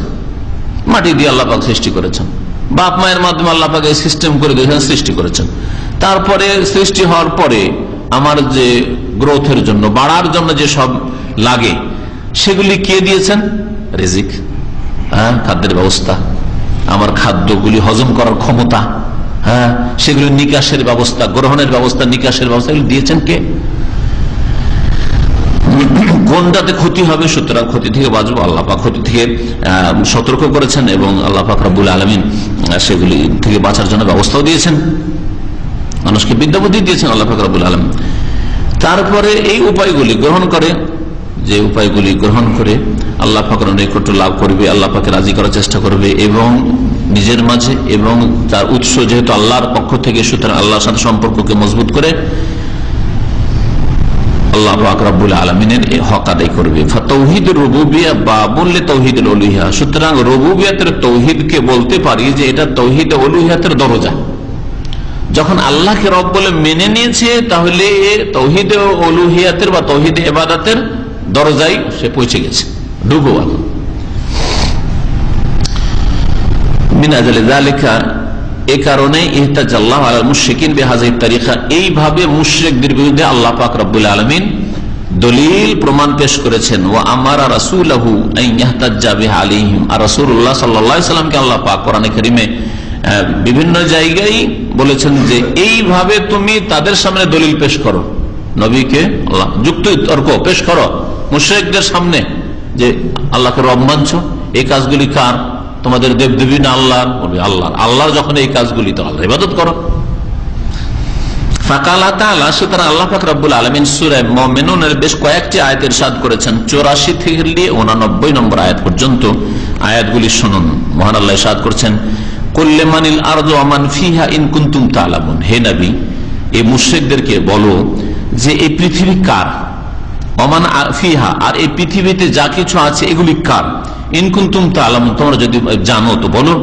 [SPEAKER 3] মাটি দিয়ে আল্লাহ পাক সৃষ্টি করেছেন, বাপ মায়ের মাধ্যমে আল্লাহ পাক এই সিস্টেম করে দিয়েছেন, সৃষ্টি করেছেন। তারপরে সৃষ্টি হওয়ার পরে আমার যে গ্রোথের জন্য, বাড়ার জন্য যে সব লাগে সেগুলি কে দিয়েছেন? রিজিক, খাদ্যের ব্যবস্থা, আমার খাদ্যগুলি হজম করার ক্ষমতা, সেগুলি নিকাশের ব্যবস্থা, গ্রহণের ব্যবস্থা, নিকাশের ব্যবস্থা, এগুলি দিয়েছেন কে? কোনটাতে ক্ষতি হবে, সুতরাং ক্ষতি থেকে বাঁচবো, আল্লাহ পাক ক্ষতি থেকে সতর্ক করেছেন এবং আল্লাহ পাক রব্বুল আলামিন সেগুলি থেকে বাঁচার জন্য ব্যবস্থাও দিয়েছেন, মানুষকে বিদ্যা বুদ্ধি দিয়েছেন আল্লাহ পাক রব্বুল আলামিন। তারপরে এই উপায়গুলি গ্রহণ করে, যে উপায়গুলি গ্রহণ করে আল্লাহ পাকের নৈকট্য লাভ করবে, আল্লাহ পাকে রাজি করার চেষ্টা করবে এবং নিজের মাঝে এবং তার উৎস যেহেতু আল্লাহর পক্ষ থেকে, সুতরাং আল্লাহর সাথে সম্পর্ককে মজবুত করে আল্লাহ পাক রব্বুল আলামিনের হক আদায় করবে। তাওহীদুর রুবুবিয়্যাহ বাবুল লিতাওহীদিল উলুহিয়্যাহ, সুতরাং রুবুবিয়্যাতের তাওহীদকে বলতে পারি যে এটা তাওহীদ উলুহিয়্যাতের দরজা। যখন আল্লাহকে রব বলে মেনে নিয়েছে তাহলে তাওহীদ উলুহিয়্যাতের বা তাওহীদ ইবাদতের দরজায় সে পৌঁছে গেছে, ঢুকো। মিন আজলি যালিকা, এই কারণে ইহতাজাল্লাহু আলাল মুশরিকিন বিহাযিহি তারিকা, এইভাবে মুশরিকদের বিরুদ্ধে আল্লাহ পাক রব্বুল আলামিন দলিল প্রমাণ পেশ করেছেন। ওয়া আমারা রাসূলাহু আন ইহতাজ্জা বিহা আলাইহিম, আর রাসূলুল্লাহ সাল্লাল্লাহু আলাইহি সাল্লামকে আল্লাহ পাক কোরআনে কারীমে বিভিন্ন জায়গায় বলেছেন যে এইভাবে তুমি তাদের সামনে দলিল পেশ করো, নবীকে আল্লাহ যুক্তি তর্ক পেশ করো মুশরিকদের সামনে যে আল্লাহকে রব মানছো, এই কাজগুলি কার? তোমাদের দেবদেবী না আল্লাহর? বলবে আল্লাহর। আল্লাহর যখন এই কাজগুলি, তো আল্লাহর ইবাদত করো। ফাকালা তাআলা, সুতরাং আল্লাহ পাক রব্বুল আলামিন সূরা মুমিনুনের বেশ কয়েকটি আয়াত ইরশাদ করেছেন, 84 থেকে 89 নম্বর আয়াত পর্যন্ত আয়াতগুলি শুনুন। মহান আল্লাহ ইরশাদ করেছেন, কুল লিমানিল আরদু ওয়া মান ফিহা ইন কুনতুম তা'লামুন, হে নবী এই মুশরিকদেরকে বলো যে এই পৃথিবী কার, ওমান ফিহা, আর এই পৃথিবীতে যা কিছু আছে এগুলি কার, ইন কুনতুম তা'লামুন, তোমরা যদি জানো তো বলো।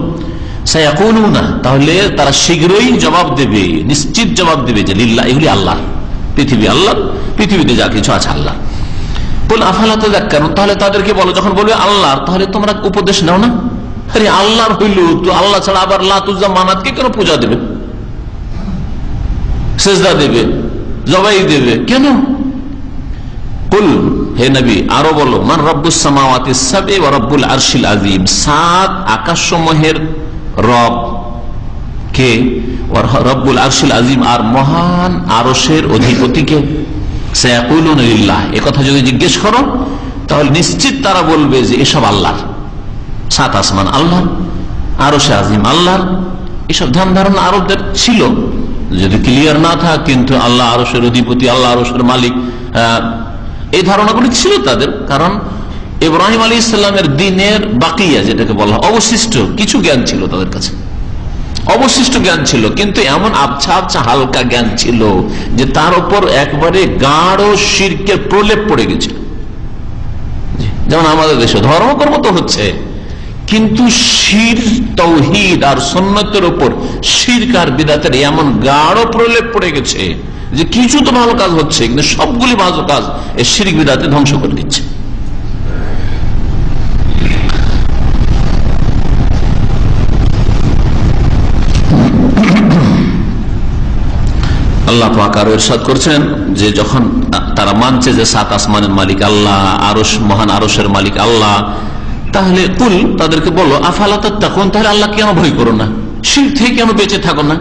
[SPEAKER 3] সায়াকুলুনা, তাহলে তারা শীঘ্রই জবাব দেবে, নিশ্চিত জবাব দেবে যে লিল্লাহ, এগুলি আল্লাহ, পৃথিবী আল্লাহ, পৃথিবীতে যা কিছু আছে আল্লাহ। কুল আফালা তাযাক্কারুন, তাহলে তাদেরকে বলো যখন বলবে আল্লাহ, তাহলে তোমরা উপদেশ নাও না। আরে আল্লাহর হইল তো আল্লাহ ছাড়া আবার লাত উজ্জা মানাতকে কেন পূজা দেবে, সিজদা দেবে, জবাই দেবে কেন? কুল, হে নবী আরো বলো, মান রব্বুস সামাওয়াতিস সাব'i ওয়া রব্বুল আরশিল আযীম, সাত আকাশসমূহের রব কে, রব্বুল আরশিল আযীম, আর মহান আরশের অধিপতি কে? সায়াকুলুনা লিল্লাহ, এই কথা যদি জিজ্ঞেস করো তাহলে নিশ্চিত তারা বলবে যে এসব আল্লাহর, সাত আসমান আল্লাহর, আরশে আযীম আল্লাহর। এসব ধ্যান ধারণা আরবদের ছিল, যদি ক্লিয়ার না থাক, কিন্তু আল্লাহ আরশের অধিপতি, আল্লাহ আরশের মালিক, এই ধারণাগুলি ছিল তাদের। কারণ ইব্রাহিম আলাইহিস সালামের দ্বীনের বাকিয়া যেটাকে বলা, অবশিষ্ট কিছু জ্ঞান ছিল তাদের কাছে, অবশিষ্ট জ্ঞান ছিল, কিন্তু এমন আবছা আবছা হালকা জ্ঞান ছিল যে তার উপর একবারে গাঢ় শিরকের প্রলেপ পড়ে গেছে। যেমন আমাদের দেশে ধর্মকর্ম তো হচ্ছে, কিন্তু শির, তাওহীদ আর সুন্নতের উপর শিরক আর বিদআতের এমন গাঢ় প্রলেপ পড়ে গেছে যে কিছু তো ভালো কাজ হচ্ছে, কিন্তু সবগুলি ভালো কাজ এই শিরক বিদআতে ধ্বংস করে দিচ্ছে। আল্লাহ পাক আরো ইরশাদ করছেন যে যখন তারা মানছে যে সাত আসমানের মালিক আল্লাহ, আরশ, মহান আরশের মালিক আল্লাহ, তাহলে কুল, তাদেরকে বলো, আফালা তাত্তাকুন, তাহলে আল্লাহ কেন ভয় করো না, শিরক থেকে কেন বেঁচে থাকো না।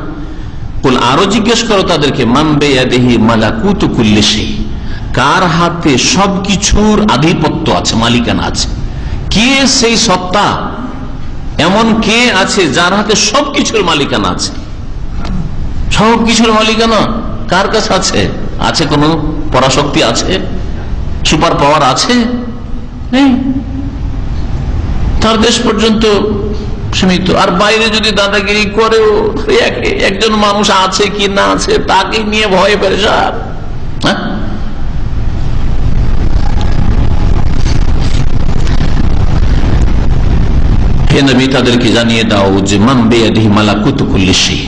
[SPEAKER 3] কুল, আরো জিজ্ঞেস করো তাদেরকে, মান বিয়াদিহি মালাকুতু কুল্লি শাই, কার হাতে সবকিছুর আধিপত্য আছে, মালিকানা আছে, কে সেই সত্তা, এমন কে আছে যার হাতে সবকিছুর মালিকানা আছে। সবকিছুর মালিকানা কার কাছে আছে? আছে কোন পরাশক্তি আছে, সুপার পাওয়ার আছে? নেই। তার দেশ পর্যন্ত সীমিত। আর বাইরে যদি দাদাগিরি করেও একজন মানুষ আছে কি না আছে তাকে নিয়ে ভয়ে পেরেশান। হে নবী, তাদেরকে জানিয়ে দাও যে মান বিয়াদিহি মালাকুতু কুল্লি শাই,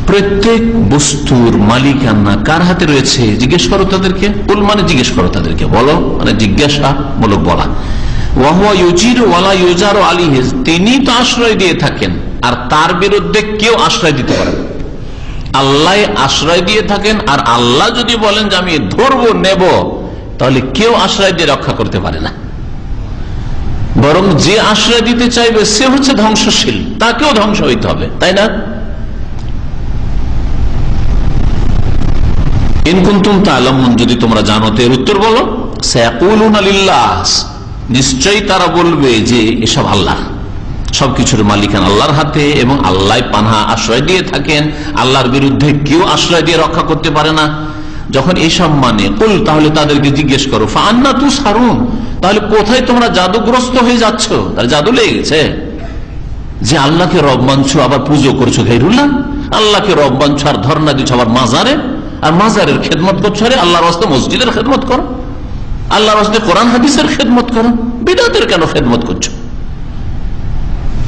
[SPEAKER 3] প্রত্যেক বস্তুর মালিকানা কার হাতে রয়েছে? জিজ্ঞেস করো তাদেরকে। কুল মানে জিজ্ঞেস করো তাদেরকে, বলো মানে জিজ্ঞাসামূলক বলা। ওয়াহুয়া ইউজিরু ওয়ালা ইউজারু আলাইহি, তিনি তো আশ্রয় দিয়ে থাকেন আর তার বিরুদ্ধে কেউ আশ্রয় দিতে পারে না। আল্লাহ আশ্রয় দিয়ে থাকেন, আর আল্লাহ যদি বলেন যে আমি ধরবো নেব, তাহলে কেউ আশ্রয় দিয়ে রক্ষা করতে পারে না। বরং যে আশ্রয় দিতে চাইবে সে হচ্ছে ধ্বংসশীল, তাকেও ধ্বংস হইতে হবে, তাই না? ইন কুনতুম তা'লামুন, যদি তোমরা জানো তো এর উত্তর বলো। সায়াকুলুনা লিল্লাহ, নিশ্চয়ই তারা বলবে যে এসব আল্লাহ, সবকিছুর মালিকানা আল্লাহর হাতে এবং আল্লাহ পানাহা আশ্রয় দিয়ে থাকেন, আল্লাহর বিরুদ্ধে কেউ আশ্রয় দিয়ে রক্ষা করতে পারে না। যখন এইসব মানে কুল, তাহলে তাদেরকে জিজ্ঞেস করো ফাআন্না তুসহারুন, তাহলে কোথায় তোমরা জাদুগ্রস্ত হয়ে যাচ্ছ? তার জাদু লেগে গেছে যে আল্লাহকে রব মানছো আবার পুজো করছো গায়রুল্লাহ, আল্লাহকে রব মানছো আর ধর্ণা দিচ্ছ আবার মাজারে, আর মাজারের খেদমত করছো। আরে আল্লাহর রাস্তায় মসজিদের খেদমত করো, আল্লাহর রাস্তায় কোরআন হাদিসের খেদমত করো, বিদআতের কেন খেদমত করছো?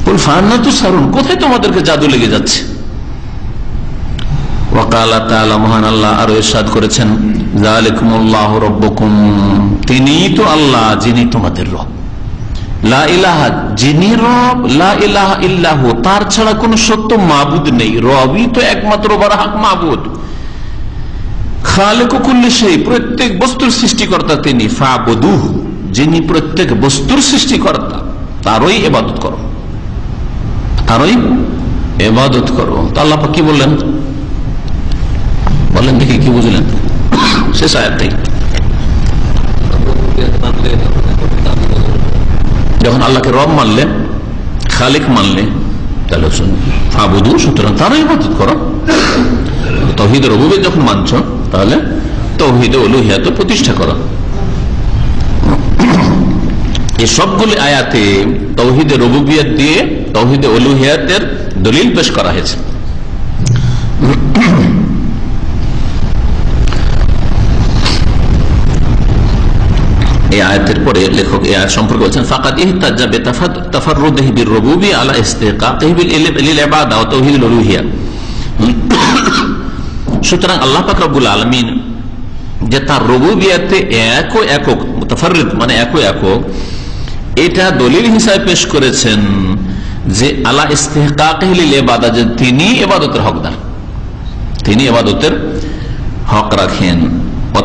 [SPEAKER 3] কুল ফাআন্না তুসহারুন, কোথায় তোমাদেরকে জাদু লেগে যাচ্ছে? ওয়াকালা তাআলা, মহান আল্লাহ আরো ইরশাদ করেছেন, যালিকুমুল্লাহু রাব্বুকুম, তিনিই তো আল্লাহ যিনি তোমাদের রব। লা ইলাহা, যিনি রব, লা ইলাহা ইল্লাহু, তার ছাড়া কোনো সত্য মাবুদ নেই, রবই তো একমাত্র বড় হক মাবুদ। খালিকু কুল্লি শাই, প্রত্যেক বস্তুর সৃষ্টিকর্তা তিনি। ফাবুদুহু, যিনি প্রত্যেক বস্তুর সৃষ্টিকর্তা, তারই ইবাদত করো, তারই ইবাদত করো। তো আল্লাহ পাক কি বললেন? বলেন দেখি কি বুঝলেন শেষ আয়াতটাই? যখন আল্লাহকে রব মানলে, খালিক মানলে, তাহলে ফাবুদু, সুতরাং তারই ইবাদত করো। তাওহীদ রুবুবিয়্যাত যখন মানছো, তাহলে তাওহীদ উলুহিয়াত প্রতিষ্ঠা করো। এই সবগুলি আয়াতে তাওহীদ রুবুবিয়্যাত দিয়ে তাওহীদ উলুহিয়াতের দলিল পেশ করা হয়েছে। এই আয়াতের পরে লেখক এই আয়াত সম্পর্কে বলছেন, ফাকাদ ইহতাজ্জা বিতাফাররুদিহি বিররুবুবিয়্যাহ আলা ইসতিহকাকিহি লিল ইবাদা ওয়া তাওহীদুল উলুহিয়া। সুতরাং আল্লাহ পাক রব্বুল আলামিন যে তার রুবুবিয়্যাতে একক মুতাফাররিদ মানে একক, এটা দলিল হিসাবে পেশ করেছেন যে আলা ইসতিহকাকিহি লিল ইবাদা, যে তিনি ইবাদতের হকদার, তিনি ইবাদতের হক রাখেন।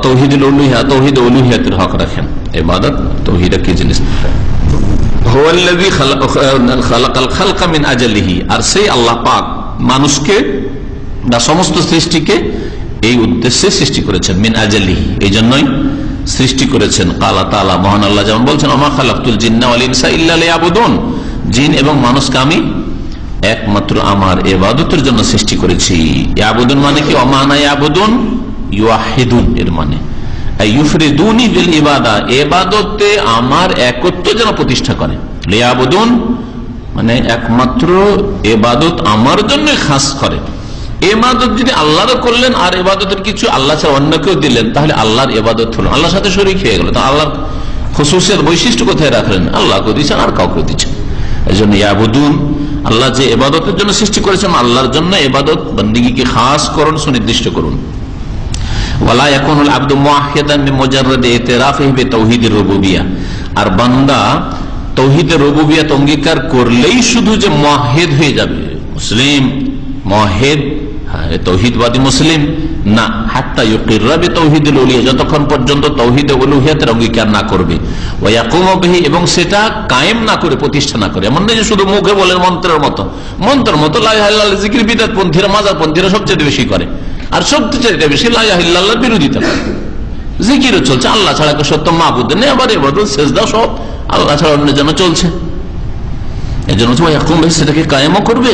[SPEAKER 3] তাওহীদুল উলুহিয়া, তাওহীদ উলুহিয়াতের হক রাখেন। ইবাদত তাওহীদ কি জিনিস? হুয়াল্লাযী খালাকাল খালকা মিন আজালিহি, আর সেই আল্লাহ পাক মানুষকে বা সমস্ত সৃষ্টিকে এই উদ্দেশ্যে সৃষ্টি করেছেন। মিন আজালিহি, এই জন্যই সৃষ্টি করেছেন। কালা তাআলা, মহান আল্লাহ যেমন বলছেন, ওমা খালাকতুল জিন্না ওয়াল ইনসা ইল্লা লিয়াবুদুন, জিন এবং মানুষকে আমি একমাত্র আমার ইবাদতের জন্য সৃষ্টি করেছি। ইয়াবুদুন মানে কি? ওমানা ইয়াবুদুন ইউয়াহিদুন, এর মানে ইউফরিদুনি বিল ইবাদা, ইবাদতে আমার একত্ব যেন প্রতিষ্ঠা করে। লিয়াবুদুন মানে একমাত্র ইবাদত আমার জন্য খাস করে। ইবাদত যদি আল্লাহর করলেন আর ইবাদতের কিছু আল্লাহ ছাড়া অন্য কেউ দিলেন, তাহলে আল্লাহর ইবাদত হলো, আল্লাহর সাথে শরীক হয়ে গেল। তো আল্লাহর খুসুসিয়াত বৈশিষ্ট্য কোথায় রাখলেন? আল্লাহকে দিচ্ছেন আর কাউকে দিচ্ছেন। এই জন্য ইয়াবুদুন, আল্লাহ যে ইবাদতের জন্য সৃষ্টি করেছেন, আল্লাহর জন্য ইবাদত বন্দেগীকে খাস করুন, সুনির্দিষ্ট করুন। ওয়ালা ইয়াকুনুল আবদু মুওয়াহহিদান বিমুজাররাদি ইতিরাফিহি বিতাওহীদির রুবুবিয়্যাহ, আর বান্দা তাওহীদের রুবুবিয়্যাত অঙ্গীকার করলেই শুধু যে মুওয়াহহিদ হয়ে যাবে, মুসলিম মুওয়াহহিদ, তাওহীদবাদী মুসলিম না, হাত্তা ইউকিররা বিতাওহীদিল উলুহিয়া, যতক্ষণ পর্যন্ত তাওহীদ উলুহিয়াতের অঙ্গীকার না করবে। ওয়া ইয়াকুমু বিহি, এবং সেটা কায়েম না করে, প্রতিষ্ঠা না করে। এমন নয় যে শুধু মুখে বলেন মন্ত্রের মতো লা ইলাহা ইল্লাল্লাহ জিকির বিদআত পন্থীরা, মাজার পন্থীরা সবচেয়ে বেশি করে, আর সবচেয়ে বেশি লা ইলাহা ইল্লাল্লাহর বিরোধিতা করে। জিকিরও চলছে, আল্লাহ ছাড়া সত্য মাবুদ নেই, আবার ইবাদত সিজদা সব আল্লাহ ছাড়া অন্যের জন্য চলছে। এজন্য সেটাকে কায়েমও করবে,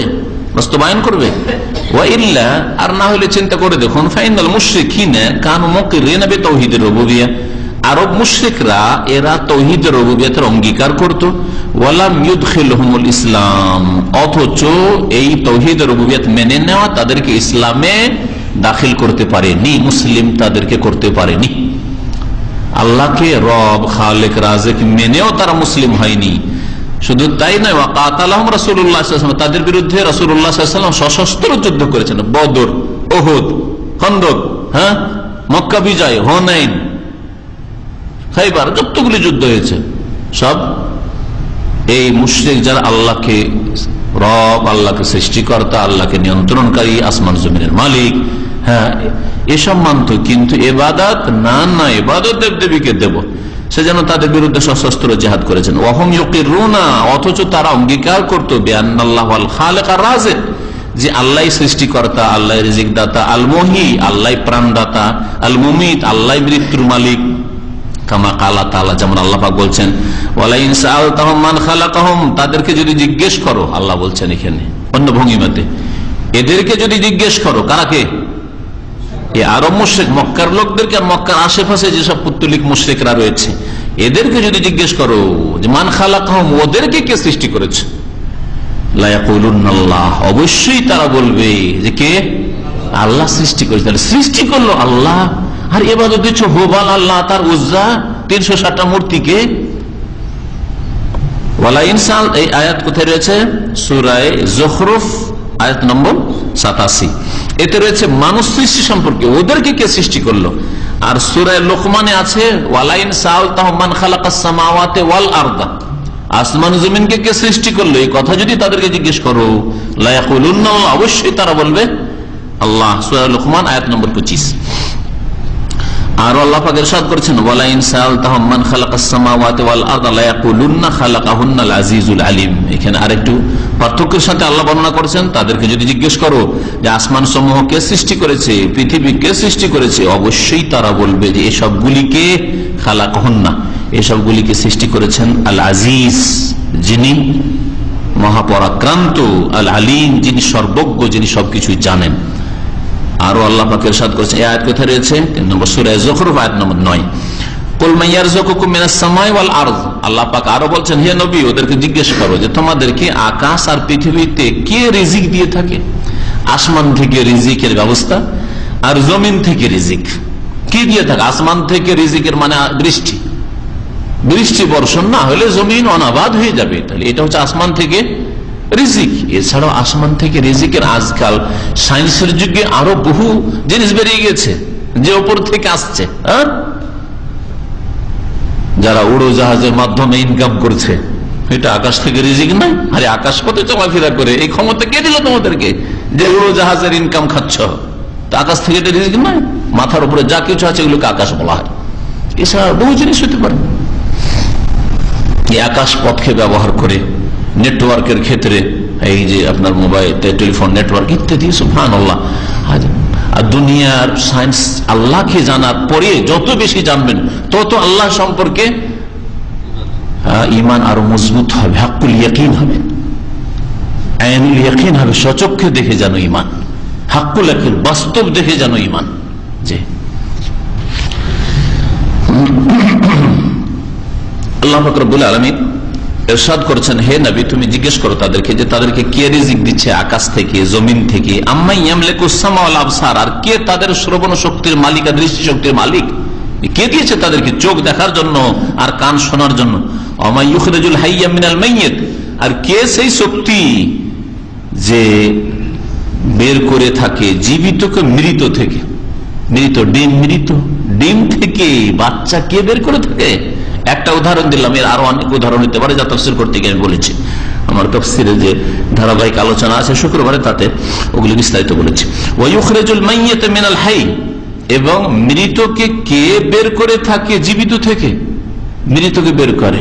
[SPEAKER 3] বাস্তবায়ন করবে। ওয়া ইল্লা, আর না হলে চিন্তা করে দেখুন, ফাইনাল মুশরিকিনা কানু মুকিররিনা বিতাওহীদির রুবুবিয়্যাহ, আরব মুশরিকরা এরা তাওহীদের রুবুবিয়তের অঙ্গীকার করত, ওয়ালাম ইউদখিলহুমুল ইসলাম, অথচ এই তাওহীদের রুবুবিয়ত মেনে নেওয়া তাদেরকে ইসলামে দাখিল করতে পারেনি, মুসলিম তাদেরকে করতে পারেনি। আল্লাহকে রব, খালেক, রাজেক মেনেও তারা মুসলিম হয়নি। শুধু তাই নয়, ওয়াকাতালাহুম রাসূলুল্লাহ সাল্লাল্লাহু আলাইহি ওয়াসাল্লাম, তাদের বিরুদ্ধে রাসূলুল্লাহ সাল্লাল্লাহু আলাইহি ওয়াসাল্লাম সশস্ত্র যুদ্ধ করেছেন। বদর, উহুদ, খন্দক, মক্কা বিজয়, হুনাইন, খাইবার, যতগুলি যুদ্ধ হয়েছে সব এই মুশরিক যারা আল্লাহকে রব, আল্লাহকে সৃষ্টিকর্তা, আল্লাহকে নিয়ন্ত্রণকারী, আসমান জমিনের মালিক, এসব মানত, কিন্তু ইবাদত না, ইবাদত দেবদেবীকে দেব, সেজন্য তাদের বিরুদ্ধে সশস্ত্র জিহাদ করেছেন। ওয়াহুম ইউকিরুনা, অথচ তারা অঙ্গীকার করত বিআন্নাল্লাহুল খালিক আর রাজিক, যে আল্লাহ সৃষ্টিকর্তা, আল্লাহ রিজিক দাতা, আল মুহী, আল্লাহ প্রাণদাতা, আল মুমিত, আল্লাহ মৃত্যুর মালিক। কামা কালা তাআলা, যেমন আল্লাহ পাক বলছেন, ওয়ালাইন সাআলতাহুম মান খালাকাহুম, তাদেরকে যদি জিজ্ঞেস করো, আল্লাহ বলছেন এখানে অন্য ভঙ্গিমাতে, এদেরকে যদি জিজ্ঞেস করো, কারাকে? এই আরব মুশরিক, মক্কার লোকদেরকে, আর মক্কার আশেপাশে যেসব পুত্তলিক মুশরিকরা রয়েছে, এদেরকে যদি জিজ্ঞেস করো যে মান খালাকাহুম, ওদেরকে কে সৃষ্টি করেছে, লা ইয়াকুলুনাল্লাহ, অবশ্যই তারা বলবে যে কে? আল্লাহ সৃষ্টি করেছে। তাহলে সৃষ্টি করলো আল্লাহ, আর ইবাদত দিচ্ছ হুবাল, আল্লাহ তার উজ্জা, 360টা মূর্তিকে। ওয়ালা ইনসান, এই আয়াত কোথায় রয়েছে? সূরা যুখরুফ আয়াত নম্বর 87। এতে রয়েছে মানুষ সৃষ্টি সম্পর্কে, ওদেরকে কে সৃষ্টি করলো। আর সূরা লোকমানে আছে ওয়ালা ইনসালতাহুম মান খালাকাস সামাওয়াতি ওয়াল আরদা, আসমান জমিনকে কে সৃষ্টি করলো, এই কথা যদি তাদেরকে জিজ্ঞেস করো, লা ইয়াকুলুন্না, অবশ্যই তারা বলবে আল্লাহ। সূরা লোকমান আয়াত নম্বর 25। আর আল্লাহ পাক ইরশাদ করেছেন, ওয়ালা ইন সাআলতাহুম মান খালাকাস সামাওয়াতি ওয়াল আরদা লা ইয়াকুলুন্না খালাকাহুন্নাল আজিজুল আলিম। এখানে আরেকটু পার্থক্যের সাথে আল্লাহ বর্ণনা করেছেন, তাদেরকে যদি জিজ্ঞেস করো যে আসমান সমূহ কে সৃষ্টি করেছে, পৃথিবী কে সৃষ্টি করেছে, অবশ্যই তারা বলবে যে এসবগুলিকে খালাকাহুন্না, এসবগুলিকে সৃষ্টি করেছেন আল আজিজ, যিনি মহাপরাক্রান্ত, আল আলিম, যিনি সর্বজ্ঞ, যিনি সবকিছু জানেন। আরো আল্লাহ পাক ইরশাদ করেছেন, এই আয়াত কোথায় রয়েছে? 3 নম্বর সূরা যুখরুফ আয়াত নম্বর 9। কুল মান ইয়ারযুকুকুম মিনাস সামাই ওয়াল আরদ, আল্লাহ পাক আরো বলছেন, হে নবী, ওদেরকে জিজ্ঞেস করো যে তোমাদেরকে আকাশ আর পৃথিবীতে কে রিজিক দিয়ে থাকে। আসমান থেকে রিজিকের ব্যবস্থা, আর জমিন থেকে রিজিক কি দিয়ে থাকে? আসমান থেকে রিজিকের মানে বৃষ্টি, বৃষ্টি বর্ষণ না হলে জমিন অনাবাদ হয়ে যাবে, তাহলে এটা হচ্ছে আসমান থেকে রিজিক। এছাড়াও আসমান থেকে রিজিকের আজকাল সায়েন্সের যুগে আরো বহু জিনিস বেরিয়ে গেছে যে উপর থেকে আসছে। যারা উড়োজাহাজের মাধ্যমে ইনকাম করছে, এটা আকাশ থেকে রিজিক নাই? আরে আকাশ পথে চলাফেরা করে এই ক্ষমতা কে দিল তোমাদেরকে যে উড়োজাহাজের ইনকাম খাচ্ছ? তা আকাশ থেকে এটা রিজিক নাই? মাথার উপরে যা কিছু আছে এগুলোকে আকাশ বলা হয়। এছাড়া বহু জিনিস হতে পারে। এই আকাশ পথকে ব্যবহার করে নেটওয়ার্কের ক্ষেত্রে, এই যে আপনার মোবাইল টেলিফোন নেটওয়ার্ক ইত্যাদি, সুবহানাল্লাহ। আর দুনিয়ার সায়েন্স আল্লাহকে জানার পরে যত বেশি জানবেন তত আল্লাহ সম্পর্কে ঈমান আরো মজবুত হবে, হাক্কুল ইয়াকিন হবে, আইনুল ইয়াকিন হবে, সচক্ষে দেখে জানো ঈমান, হাক্কুল ইয়াকিন, বাস্তব দেখে জানো ঈমান। যে আল্লাহ পাক রব্বুল আলামিন ইরশাদ করেছেন, হে নবী, তুমি জিজ্ঞেস করো তাদেরকে যে তাদেরকে কে রিজিক দিচ্ছে আকাশ থেকে, জমিন থেকে। আম্মা ইয়ামলিকুস সামা ওয়াল আবসার, আর কে তাদের শ্রবণ শক্তির মালিক আর দৃষ্টি শক্তির মালিক? কে দিয়েছে তাদেরকে চোখ দেখার জন্য আর কান শোনার জন্য? আমা ইউখরিজুল হাইয়্যা মিনাল মাইয়িত, আর কে সেই শক্তি যে বের করে থাকে জীবিতকে মৃত থেকে? মৃত ডিম, মৃত ডিম থেকে বাচ্চা কে বের করে থাকে? একটা উদাহরণ দিলাম, এর আরো অনেক উদাহরণ হতে পারে, যা তাফসীর করতে গিয়ে আমি বলেছি। আমার তাফসীরে যে ধারাবাহিক আলোচনা আছে শুক্রবারে, তাতে ওগুলি বিস্তারিত বলেছি। ওয়া ইউখরিজুল মাইয়িতা মিনাল হাই, এবং মৃতকে কে বের করে থাকে জীবিত থেকে? মৃতকে বের করে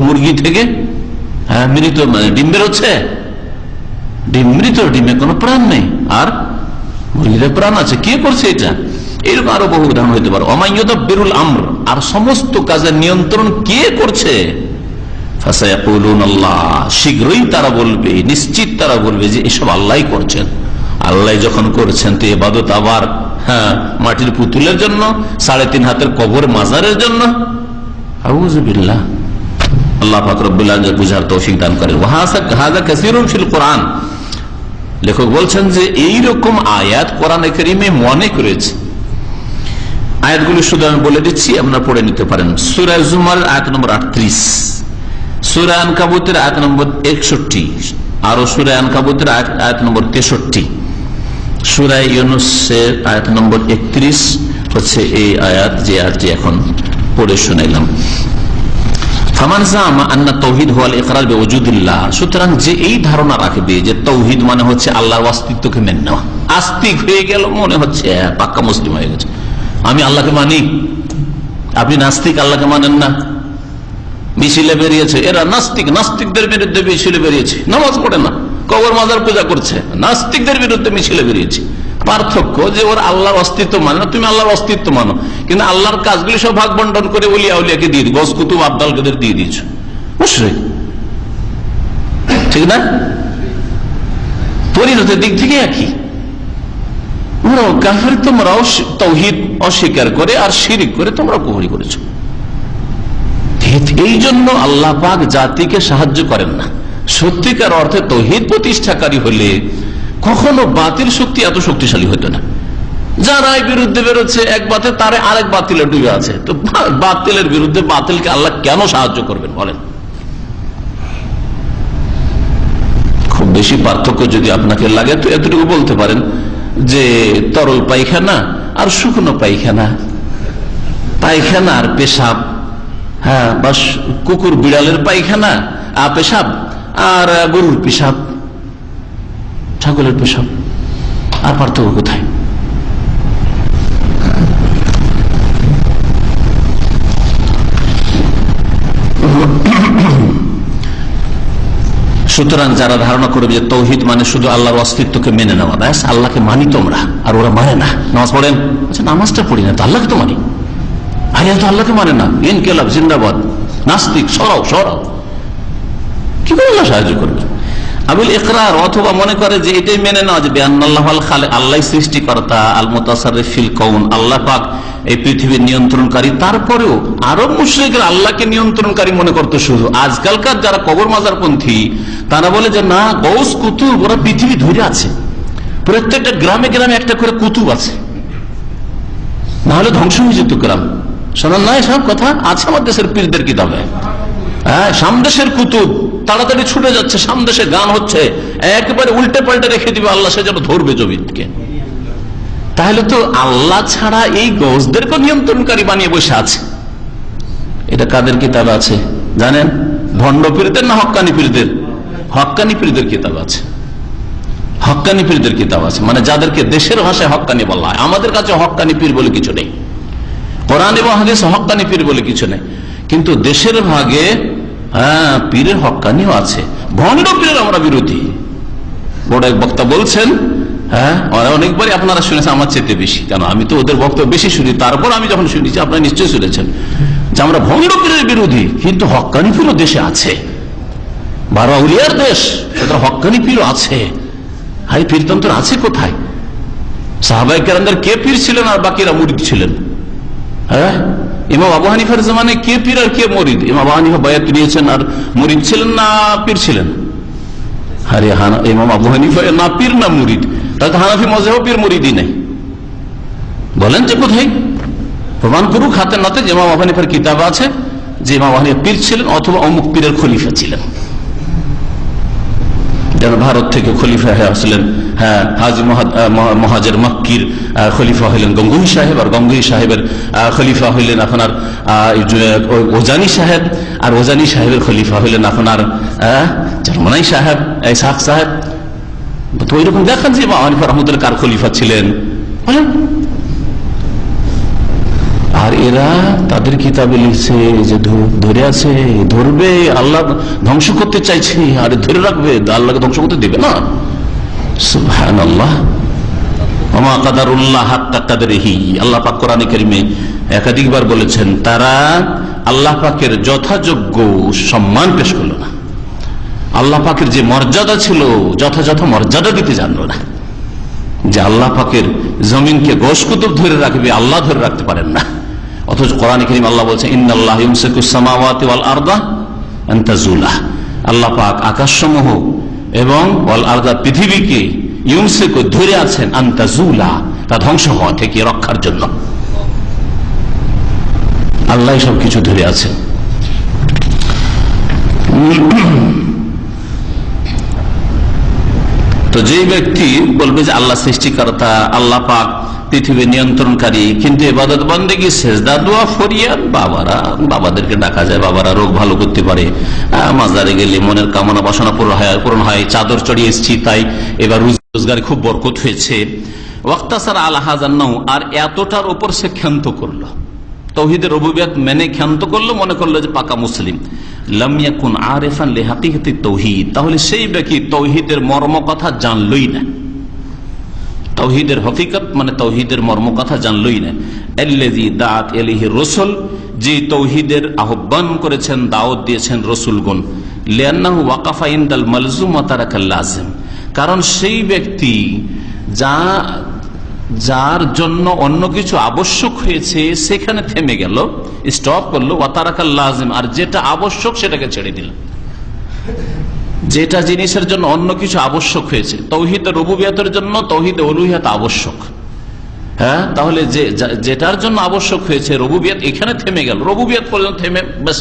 [SPEAKER 3] মুরগি থেকে। মৃত মানে ডিম বের হচ্ছে, ডিম মৃত, ডিমে কোনো প্রাণ নেই, আর মুরগিতে প্রাণ আছে। কে করছে এটা? এরকম আরো বহু উদাহরণ হইতে পারে। ওমাইয়ুদাব্বিরুল আমর, আর সমস্ত কাজের নিয়ন্ত্রণ কে করছে? ফাসায়াকুলুন আল্লাহ, শীঘ্রই তারা বলবে, নিশ্চিত তারা বলবে যে এসব আল্লাহই করছেন। আল্লাহ যখন করছেন তো ইবাদত আবার হ্যাঁ, মাটির পুতুলের জন্য, 3.5 হাতের কবর মাজারের জন্য। আউযুবিল্লাহ। আল্লাহ পাক রব্বুল আলামিন বুঝার তৌফিক দান করেন। হাযা কাসীরুন ফিল কোরআন। লেখক বলছেন যে এইরকম আয়াত কোরআনে কারীমে অনেক রয়েছে। আয়াতগুলো শুধু আমি বলে দিচ্ছি, আপনারা পড়ে নিতে পারেন। সূরা জুমার আয়াত নম্বর 38, সূরা আনকাবুতের আয়াত নম্বর 61, আরো সূরা আনকাবুতের আয়াত নম্বর 63, সূরা ইউনূসের আয়াত নম্বর 31 হচ্ছে এই আয়াত, যে আয়াতটি এখন পড়ে শুনাইলাম। ফামান জামা আন্না তাওহীদ হুয়াল ইকরার বিওজুদিল্লাহ, সুতরাং যে এই ধারণা রাখবে যে তাওহীদ মানে হচ্ছে আল্লাহর অস্তিত্বকে মেনে নেওয়া, আস্তিক হয়ে গেল, মনে হচ্ছে পাক্কা মুসলিম হয়ে গেছে, আমি আল্লাহকে মানি। আপনি নাস্তিক, আল্লাহকে মানেন না, মিছিলে বেরিয়েছে এরা নাস্তিক, নাস্তিকদের বিরুদ্ধে মিছিলে বেরিয়েছে, নামাজ পড়ে না, কবর মাজার পূজা করছে, নাস্তিকদের বিরুদ্ধে মিছিলে বেরিয়েছে। পার্থক্য যে ওর আল্লাহর অস্তিত্ব মানে না, তুমি আল্লাহর অস্তিত্ব মানো, কিন্তু আল্লাহর কাজগুলি সব ভাগ বন্টন করে ওলিয়া উলিয়াকে দিয়ে দিই, গস কুতুব আব্দালকে দিয়ে দিয়েছো, মুশরিক। ঠিক না? পরিণতির দিক থেকে একই। কাফের তোমরাও তাওহীদ অস্বীকার করে আর শিরক করে তোমরা কুফরি করেছো। এই জন্য আল্লাহ পাক জাতিকে সাহায্য করেন না। সত্যিকার অর্থে তাওহীদ প্রতিষ্ঠাকারী হলে কখনো বাতিল শক্তি এত শক্তিশালী হতো না। যারা এই বিরুদ্ধে বেরোচ্ছে এক বাতিল, তারা আরেক বাতিলে ডুবে আছে, তো বাতিলের বিরুদ্ধে বাতিলকে আল্লাহ কেন সাহায্য করবেন বলেন? খুব বেশি পার্থক্য যদি আপনাকে লাগে তো এতটুকু বলতে পারেন যে তরল পায়খানা আর শুকনো পায়খানা, পায়খানা আর পেশাব, হ্যাঁ, বা কুকুর বিড়ালের পায়খানা আর পেশাব, আর গরুর পেশাব, ছাগলের পেশাব, আর পার্থক্য কোথায়? সুতরাং যারা ধারণা করবে যে তাওহীদ মানে শুধু আল্লাহর অস্তিত্বকে মেনে নেওয়া, ব্যাস আল্লাহকে মানি তোমরা, আর ওরা মানে না, নামাজ পড়েন, আচ্ছা নামাজটা পড়ি না তো আল্লাহকে তো মানি, আরে তো আল্লাহকে মানে না, ইনকিলাব জিন্দাবাদ, নাস্তিক, সরাও, কি করে আল্লাহ সাহায্য করবে? আবিল ইকরার, অথবা মনে করে যে এটাই মেনে নেওয়া যে বিআন্নাল্লাহুল খালিক, আল্লাহ সৃষ্টিকর্তা, আল মুতাসাররিফ ফিল কাউন, আল্লাহ পাক এই পৃথিবীর নিয়ন্ত্রণকারী। তারপরেও আরব মুশরিকরা আল্লাহকে নিয়ন্ত্রণকারী মনে করতো শুধু। আজকালকার যারা কবর মাজারপন্থী তারা বলে যে না, গৌস কুতুব ওরা পৃথিবী ধরে আছে, প্রত্যেকটা গ্রামে গ্রামে একটা করে কুতুব আছে, না হলে ধ্বংস হয়ে যেত গ্রাম। শোনান না এসব কথা? আছে আমার দেশের পীরদের কিতাবে। হ্যাঁ, সামদেশের কুতুব তাড়াতাড়ি ছুটে যাচ্ছে, সামদেশে গান হচ্ছে, একেবারে উল্টে পাল্টে রেখে দিবে আল্লাহ, সে যেন ধরবে জমিনকে। তাহলে তো আল্লাহ ছাড়া এই গৌসদেরকে নিয়ন্ত্রণকারী বানিয়ে বসে আছে। এটা কাদের কিতাব আছে জানেন? ভণ্ড পীরদের না হক্কানি পীরদের? হক্কানি পীরদের কিতাব আছে, হক্কানি পীরদের কিতাব আছে, মানে যাদেরকে দেশের ভাষায় হক্কানি বলা হয়। আমাদের কাছে হক্কানি পীর বলে কিছু নেই, কোরআন এবং হাদিসে হক্কানি পীর বলে কিছু নেই, কিন্তু দেশের ভাগে হ্যাঁ পীরের হক্কানিও আছে। ভণ্ড পীরের আমরা বিরোধী। বড় এক বক্তা বলছেন, হ্যাঁ অনেকবারই আপনারা শুনেছেন, আমার চেতে বেশি, কেন আমি তো ওদের বক্তব্য বেশি শুনি, তারপর আমি যখন শুনেছি আপনারা নিশ্চয়ই শুনেছেন যে আমরা ভণ্ড পীরের বিরোধী, কিন্তু হক্কানি পীরও দেশে আছে, 12 আউলিয়ার দেশ, সুতরাং হক্কানি পীরও আছে। হাই পীরতন্ত্র আছে কোথায়? সাহাবায়ে কেরামদের কে পীর ছিলেন আর বাকিরা মুরিদ ছিলেন? হ্যাঁ, ইমাম আবু হানিফার জামানে কে পীর আর কে মুরিদ? ইমাম আবু হানিফা বায়াত নিয়েছেন আর মুরিদ ছিলেন না পীর ছিলেন? আরে ইমাম আবু হানিফা না পীর না মুরিদ, তাহলে হানাফি মাযহাবও পীর মুরিদই নাই। বলেন যে কোথায়? প্রমাণ করুক হাতে নাতে যে ইমাম আবু হানিফার কিতাব আছে যে ইমাম আবু হানিফা পীর ছিলেন অথবা অমুক পীরের খলিফা ছিলেন। যেন ভারত থেকে খলিফা হয়ে আসলেন, হ্যাঁ, হাজি মহাজের মক্কির খলিফা হইলেন গঙ্গুহি সাহেব, আর গঙ্গুহি সাহেবের খলিফা হইলেন এখন আর ওজানি সাহেব, আর ওজানি সাহেবের খলিফা হইলেন এখন আর জার্মানাই সাহেব, ইসহাক সাহেব। তো ওইরকম দেখেন যে ইমাম হানিফা রাহমাতুল্লাহ কার খলিফা ছিলেন বলেন। আর এরা তাদের কিতাবে লিখছে যে ধরে আছে, ধরবে, আল্লাহ ধ্বংস করতে চাইছে, আর ধরে রাখবে, আল্লাহকে ধ্বংস করতে দেবে না। সুবহানাল্লাহ, ওমা কাদারুল্লাহ হাক্কা কাদরিহি। আল্লাহ পাক কোরআনে কারীমে একাধিকবার বলেছেন তারা আল্লাহ পাকের যথাযোগ্য সম্মান পেশ করলো না, আল্লাহ পাকের যে মর্যাদা ছিল যথাযথ মর্যাদা দিতে জানলো না। যে আল্লাহ পাকের জমিনকে গোশ কুতুব ধরে রাখবে, আল্লাহ ধরে রাখতে পারেন না। অথচ কোরআনে কারীম আল্লাহ বলছেন ইন্নাল্লাহা ইউমসিকুস সামাওয়াতি ওয়াল আরদা আন তাজুলা, আল্লাহ পাক আকাশসমূহ এবং ওয়াল আরদা পৃথিবীকে ইউমসিকু ধরে আছেন আন তাজুলা, তা ধ্বংস হওয়া থেকে রক্ষার জন্য। আল্লাহ সবকিছু ধরে আছেন। তো যে ব্যক্তি বলবে যে আল্লাহ সৃষ্টিকর্তা, আল্লাহ পাক পৃথিবী নিয়ন্ত্রণকারী, কিন্তু ইবাদত বন্দেগী সেজদা দোয়া ফরিয়াদ, বাবাদেরকে ডাকা যায়, বাবারা রোগ ভালো করতে পারে, মাজারে গেলে মনের কামনা বাসনা পূরণ হয়, চাদর চড়িয়ে এসেছি তাই এবার রোজগারে খুব বরকত হয়েছে। ওয়াক্তাসার আলা হাযান নাও, আর এতটার উপর সে ক্ষান্ত করলো, তাওহীদের রুবুবিয়ত মেনে ক্ষান্ত করলো, মনে করলো যে পাকা মুসলিম। লাম ইয়াকুন আরিফান লিহাকিকাতি তাওহীদ, তাহলে সেই ব্যক্তি তাওহীদের মর্ম কথা জানলই না, তাওহীদের হকিকত মানে তাওহীদের মর্ম কথা জানলই না। আল্লাযী দাআত ইলাইহি রাসূল, যে তাওহীদের আহ্বান করেছেন, দাওয়াত দিয়েছেন রাসূলগণ। লিআন্নাহু ওয়াকাফা ইনদাল মালজুম ওয়া তারাকাল লাজিম, কারণ সেই ব্যক্তি যার জন্য অন্য কিছু আবশ্যক হয়েছে সেখানে থেমে গেল, স্টপ করলো, ওয়া তারাকাল লাজিম, আর যেটা আবশ্যক সেটাকে ছেড়ে দিল। যেটা জিনিসের জন্য অন্য কিছু আবশ্যক হয়েছে, তাওহীদ রুবুবিয়তের জন্য তাওহীদ উলুহিয়ত আবশ্যক, হ্যাঁ, তাহলে যেটার জন্য আবশ্যক হয়েছে রুবুবিয়ত, এখানে থেমে গেল, রুবুবিয়ত পর্যন্ত থেমে, বাস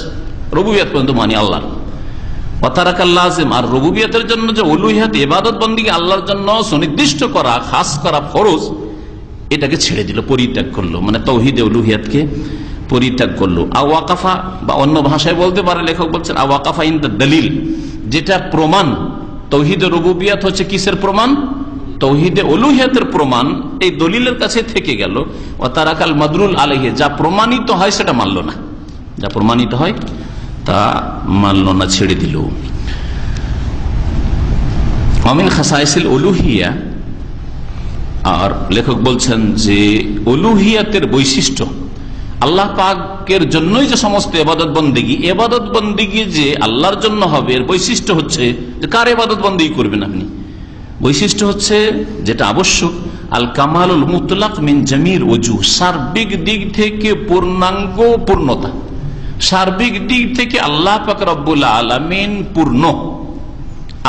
[SPEAKER 3] রুবুবিয়ত পর্যন্ত মানি আল্লাহ। ওয়া তারাকাল লাজিম, আর রুবুবিয়তের জন্য যে উলুহিয়ত ইবাদত বন্দেগী আল্লাহর জন্য সুনির্দিষ্ট করা, খাস করা ফরজ, এটাকে ছেড়ে দিল, পরিত্যাগ করলো, মানে তাওহীদ উলুহিয়তকে পরিত্যাগ করলো। আওয়াকাফা, বা অন্য ভাষায় বলতে পারে লেখক বলছেন আওয়াকাফা ইনদা দলিল, যেটা প্রমাণ। তাওহীদে রুবুবিয়ত হচ্ছে কিসের প্রমাণ? তাওহীদে উলুহিয়তের প্রমাণ, এই দলিলের কাছে থেকে গেল। ওয়া তারাকাল মাদলুল আলাইহি, যা প্রমাণিত হয় সেটা মানলো না, যা প্রমাণিত হয় তা মানলো না, ছেড়ে দিল। মিন খাসাইসিল উলুহিয়া, আর লেখক বলছেন যে উলুহিয়াতের বৈশিষ্ট্য, আল্লাহ পাকের জন্যই যে সমস্ত ইবাদত বন্দেগী যে আল্লাহর জন্য হবে, এর বৈশিষ্ট্য হচ্ছে যে কার ইবাদত বন্দেগী করবেন আপনি, বৈশিষ্ট্য হচ্ছে যেটা আবশ্যক, আল কামালুল মুতলাক মিন জামিল ওজুহ, সার্বিক দিক থেকে পূর্ণাঙ্গ পূর্ণতা, সার্বিক দিক থেকে আল্লাহ পাক রব্বুল আলামিন পূর্ণ,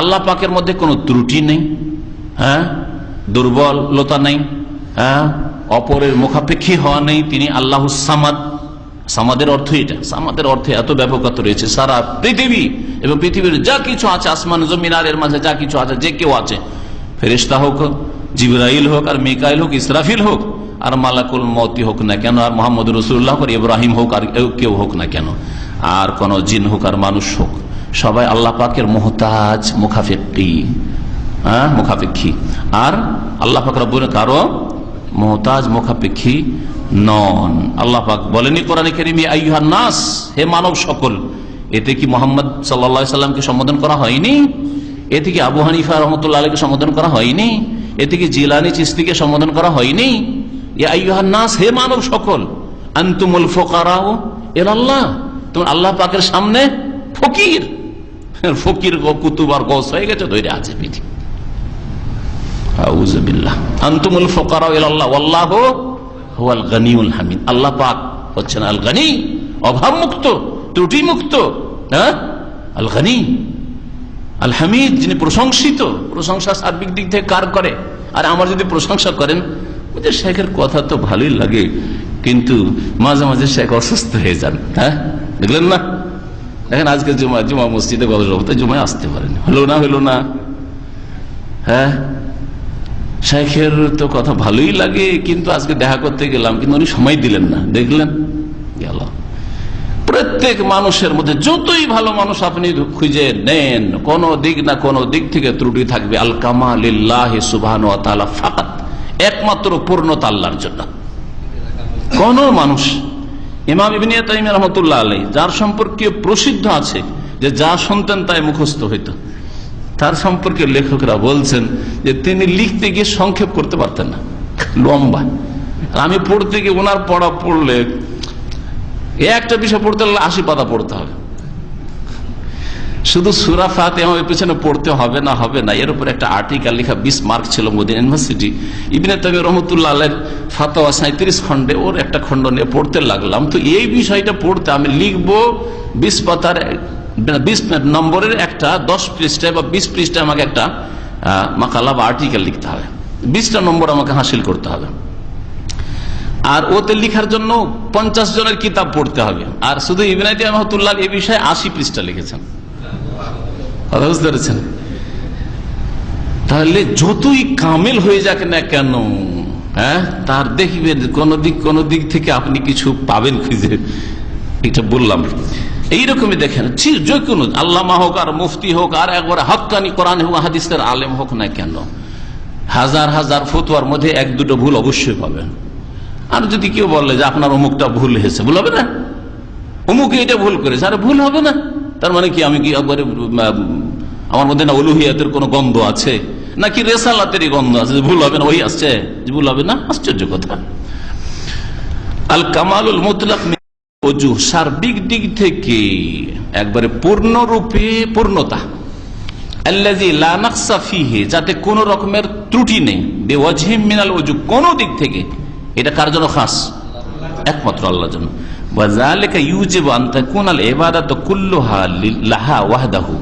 [SPEAKER 3] আল্লাহ পাকের মধ্যে কোনো ত্রুটি নেই, হ্যাঁ, দুর্বলতা নেই, হ্যাঁ, অপরের মুখাপেক্ষী হওয়া নেই। তিনি আল্লাহুস সামাদ, সামাদের অর্থ এটা, সামাদের অর্থে এত ব্যাপকতা রয়েছে, সারা পৃথিবী এবং পৃথিবীর যা কিছু আছে, আসমান জমিন আর এর মাঝে যা কিছু আছে, যে কেউ আছে, ফেরেশতা হোক, জিবরাইল হোক, আর মিকাইল হোক, ইসরাফিল হোক, আর মালাকুল মওতি হোক না কেন, আর মুহাম্মদ রাসূলুল্লাহ হোক, আর ইব্রাহিম হোক, আর কেউ হোক না কেন, আর কোন জিন হোক আর মানুষ হোক, সবাই আল্লাহ পাকের মুহতাজ, মুখাপেক্ষী, আর আল্লাহ পাক রব্বুল কারো মুহতাজ, মুখাপেক্ষী নন। আল্লাহ পাক বলেনি কোরআনে কারীমে আইয়ুহান নাস, হে মানব সকল, এতে কি মুহাম্মদ সাল্লাল্লাহু আলাইহি সাল্লামকে সম্বোধন করা হয়নি? এতে কি আবু হানিফা রাহমাতুল্লাহ আলাইহিকে সম্বোধন করা হয়নি? এতে কি জিলানী চিশতিকে সম্বোধন করা হয়নি? ইয়া আইয়ুহান নাস, হে মানব সকল, আনতুমুল ফুকারাউ ইলাল্লাহ, তুমি আল্লাহ পাকের সামনে ফকির, ফকির কুতুব আর গৌস হয়ে গেছে, ধরে আছে পৃথিবী। আউযুবিল্লাহ, আনতুমুল ফুকারাউ ইলাল্লাহ ওয়াল্লাহু হুয়াল গনিউল হামিদ, আল্লাহ পাক হচ্ছেন আল গনি, অভাব মুক্ত, ত্রুটি মুক্ত, হ্যাঁ, আল গনি, আল হামিদ, যিনি প্রশংসিত। প্রশংসা সার্বিক দিক থেকে কার করে? আর আমার যদি প্রশংসা করেন, বুঝে শেখের কথা তো ভালোই লাগে, কিন্তু মাঝে মাঝে শেখ অসুস্থ হয়ে যান, হ্যাঁ, দেখলেন না? দেখেন আজকে জুমা মসজিদে গত জুমায় আসতে পারেন, হলো না, হ্যাঁ, শেখের তো কথা ভালোই লাগে, কিন্তু আজকে দেখা করতে গেলাম, কিন্তু উনি সময় দিলেন না, দেখলেন গেল। প্রত্যেক মানুষের মধ্যে যতই ভালো মানুষ আপনি খুঁজে নেন, কোন দিক না কোন দিক থেকে ত্রুটি থাকবে। আল কামালিল্লাহি সুবহানাহু ওয়া তাআলা ফাকাত, একমাত্র পূর্ণতা আল্লাহর জন্য। কোন মানুষ, ইমাম ইবনে তাইমিয়া রাহমাতুল্লাহ আলাইহি, যার সম্পর্কে প্রসিদ্ধ আছে যে যা শুনতেন তাই মুখস্থ হইত, তার সম্পর্কে লেখকরা বলছেন যে তিনি লিখতে গিয়ে সংক্ষেপ করতে পারতেন না, লম্বা। আমি পড়তে গিয়ে ওনার পড়া পড়লে একটা বিষয় পড়তে হলে 80 পাতা পড়তে হবে, শুধু সূরা ফাতিহা আমার পেছনে পড়তে হবে না এর উপর একটা আর্টিকেল লেখা 20 মার্ক ছিল মদিনা ইউনিভার্সিটি। ইবনে তাইমিয়া রাহমাতুল্লাহ আলাইহির ফাতোয়া 37 খণ্ডে ওর একটা খণ্ড নিয়ে পড়তে লাগলাম। তো এই বিষয়টা পড়তে আমি লিখবো 20 পাতার 20 নম্বরের একটা 10 পৃষ্ঠায় বা 20 পৃষ্ঠায় আমাকে একটা মাকালা বা আর্টিকেল লিখতে হবে, 20টা নম্বর আমাকে হাসিল করতে হবে। আর ওতে লিখার জন্য 50 জনের কিতাব পড়তে হবে। আর শুধু ইবনে তাইমিয়া রাহমাতুল্লাহ এই বিষয়ে 80 পৃষ্ঠা লিখেছেন। বুঝতে পেরেছেন? তাহলে যতই কামেল হয়ে যাক না কেন, হ্যাঁ, তার দেখবেন কোন দিক থেকে আপনি কিছু পাবেন খুঁজে। এটা বললাম এইরকমই দেখেন, যে কোনো আল্লামা হোক আর মুফতি হোক আর একবার হক্কানি কোরআন হোক হাদিসের আলেম হোক না কেন, হাজার হাজার ফতোয়ার মধ্যে 1-2টো ভুল অবশ্যই পাবেন। আর যদি কেউ বলে যে আপনার অমুকটা ভুল হয়েছে, ভুল হবে না, অমুকে এটা ভুল করেছে, আরে ভুল হবে না, তার মানে কি আমি কি একবারে আমার মধ্যে না উলুহিয়াতের কোন গন্ধ আছে নাকি রেসালাতেরই গন্ধ আছে যে ভুল হবে না, ওই আসছে যে ভুল হবে না? আশ্চর্য কথা। আল কামালুল মুতলাক ওজু, সার্বিক দিক থেকে একবারে পূর্ণরূপে পূর্ণতা, আল্লাযী লা নাকসা ফীহি, যাতে কোন রকমের ত্রুটি নেই, বিওয়াজহিম মিনাল ওজু, কোন দিক থেকে। এটা কার জন্য খাস? একমাত্র আল্লাহর জন্য। ওয়াযালিকা ইউজিবু আন তাকুনাল ইবাদাতু কুল্লুহা লিল্লাহি ওয়াহদাহু,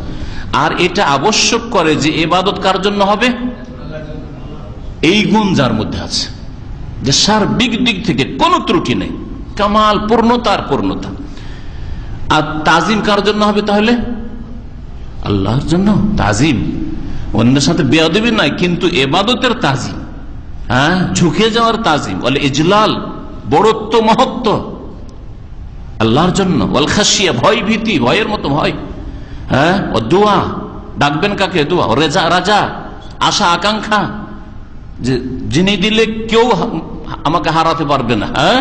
[SPEAKER 3] আর এটা আবশ্যক করে যে ইবাদত কার জন্য হবে? এই গুণ যার মধ্যে আছে, যে সার্বিক দিক থেকে কোনো ত্রুটি নেই, কামাল, পূর্ণতার পূর্ণতা। আর তাজিম কার জন্য হবে তাহলে? আল্লাহর জন্য তাজিম, অন্যের সাথে বেয়াদবি নাই, কিন্তু ইবাদতের তাজিম, হ্যাঁ, ঝুঁকে যাওয়ার তাজিম, বলে ইজলাল, বড়ত্ব, মহত্ব আল্লাহর জন্য। ওয়াল খাশিয়া, ভয় ভীতি, ভয়ের মতো ভয়, হ্যাঁ, ও দোয়া, ডাকবেন কাকে? দোয়া। রেজা, রাজা, আশা আকাঙ্ক্ষা, যে যিনি দিলে কেউ আমাকে হারাতে পারবে না, হ্যাঁ,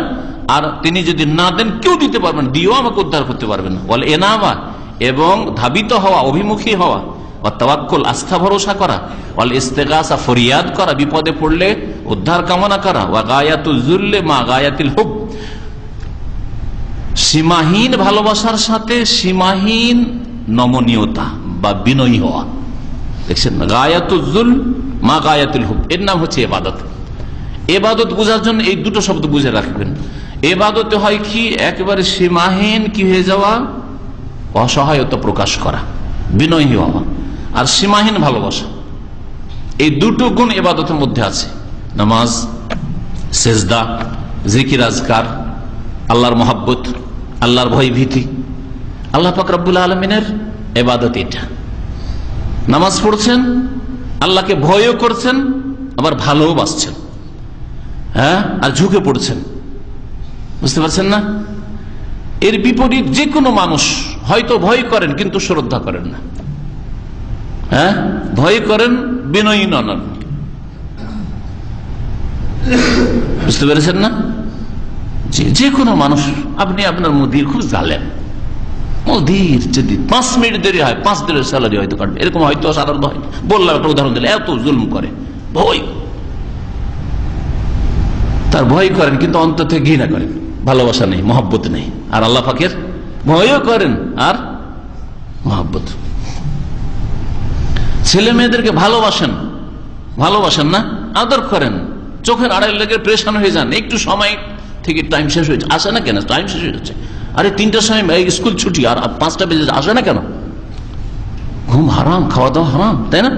[SPEAKER 3] আর তিনি যদি না দেন কেউ দিতে পারবেন, দিয়েও আমাকে উদ্ধার করতে পারবে না। বলে এনাবা, এবং ধাবিত হওয়া, অভিমুখী হওয়া, ও তাওয়াক্কুল, আস্থা ভরসা করা, ওয়াল ইস্তেগাসা, ফরিয়াদ করা, বিপদে পড়লে উদ্ধার কামনা করা, ওয়া গায়াতুল যুল্লি মা গায়াতিল হুব, সীমাহীন ভালোবাসার সাথে সীমাহীন নমনীয়তা বা বিনয়ী হওয়া। দেখছেন, গায়াতুল যুল মা গায়াতুল হুব, এর নাম হচ্ছে ইবাদত। ইবাদত বোঝার জন্য এই দুটো শব্দ বুঝে রাখবেন। ইবাদতে হয় কি? একেবারে সীমাহীন কি হয়ে যাওয়া, অসহায়তা প্রকাশ করা, বিনয়ী হওয়া, আর সীমাহীন ভালোবাসা। এই দুটো গুণ ইবাদতের মধ্যে আছে। নামাজ, সেজদা, জিকির, আজকার, আল্লাহর মহাব্বত, আল্লাহর ভয় ভীতি, আল্লাহ পাক রব্বুল আলামিনের ইবাদত এটা। নামাজ পড়ছেন, আল্লাহকে ভয়ও করছেন, আবার ভালোবাসছেন, হ্যাঁ, আর ঝুঁকে পড়ছেন। বুঝতে পারছেন না? এর বিপরীত যে কোনো মানুষ হয়তো ভয় করেন কিন্তু শ্রদ্ধা করেন না, হ্যাঁ, ভয় করেন, বিনয়ী নন। বুঝতে পেরেছেন না? যে কোনো মানুষ, আপনি আপনার মুদির খুব জালেন, মুদির যদি 5 মিনিট দেরি হয় 5 দিনের স্যালারি হয়তো কাটবে, এরকম হয়তো সাধারণত হয়। বললাম, একটা উদাহরণ দিলে, এত জুলম করে, ভয়, তার ভয় করেন কিন্তু অন্তর থেকে ঘৃণা করেন, ভালোবাসা নেই, মহব্বত নেই। আর আল্লাহ পাকের ভয়ও করেন আর মহব্বত। ছেলে মেয়েদেরকে ভালোবাসেন না, আদর করেন, চোখের আড়াই লেগে প্রেশান হয়ে যান, একটু সময় থেকে টাইম শেষ হয়েছে, আসে না কেন? টাইম শেষ হয়ে যাচ্ছে, আরে 3টার সময় স্কুল ছুটি, আর 5টা বেজে আসে না কেন? ঘুম হারাম, খাওয়া দাওয়া হারাম, তাই না?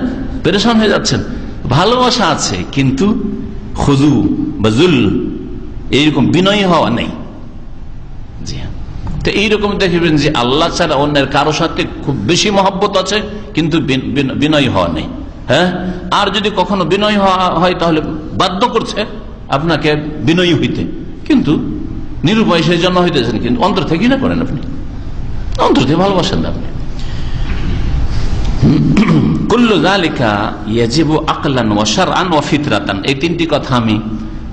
[SPEAKER 3] পেরেশান হয়ে যাচ্ছেন। ভালোবাসা আছে কিন্তু খুজু বা জুল, এইরকম বিনয়ী হওয়া নেই। জি হ্যাঁ, তো এইরকম দেখবেন যে আল্লাহ ছাড়া অন্যের কারো সাথে খুব বেশি মহব্বত আছে কিন্তু বিনয়ী হওয়া নেই, হ্যাঁ। আর যদি কখনো বিনয়ী হয় তাহলে বাধ্য করছে আপনাকে বিনয়ী হইতে, কিন্তু নিরুপায় সেই জন্য হইতেছেন, কিন্তু অন্তর থেকে না করেন, আপনি অন্তর থেকে ভালোবাসেন না আপনি। কুল্লু যালিকা ইয়াজিবু আকলান ওয়া শারআন ওয়া ফিতরাতান, এই 3টি কথা আমি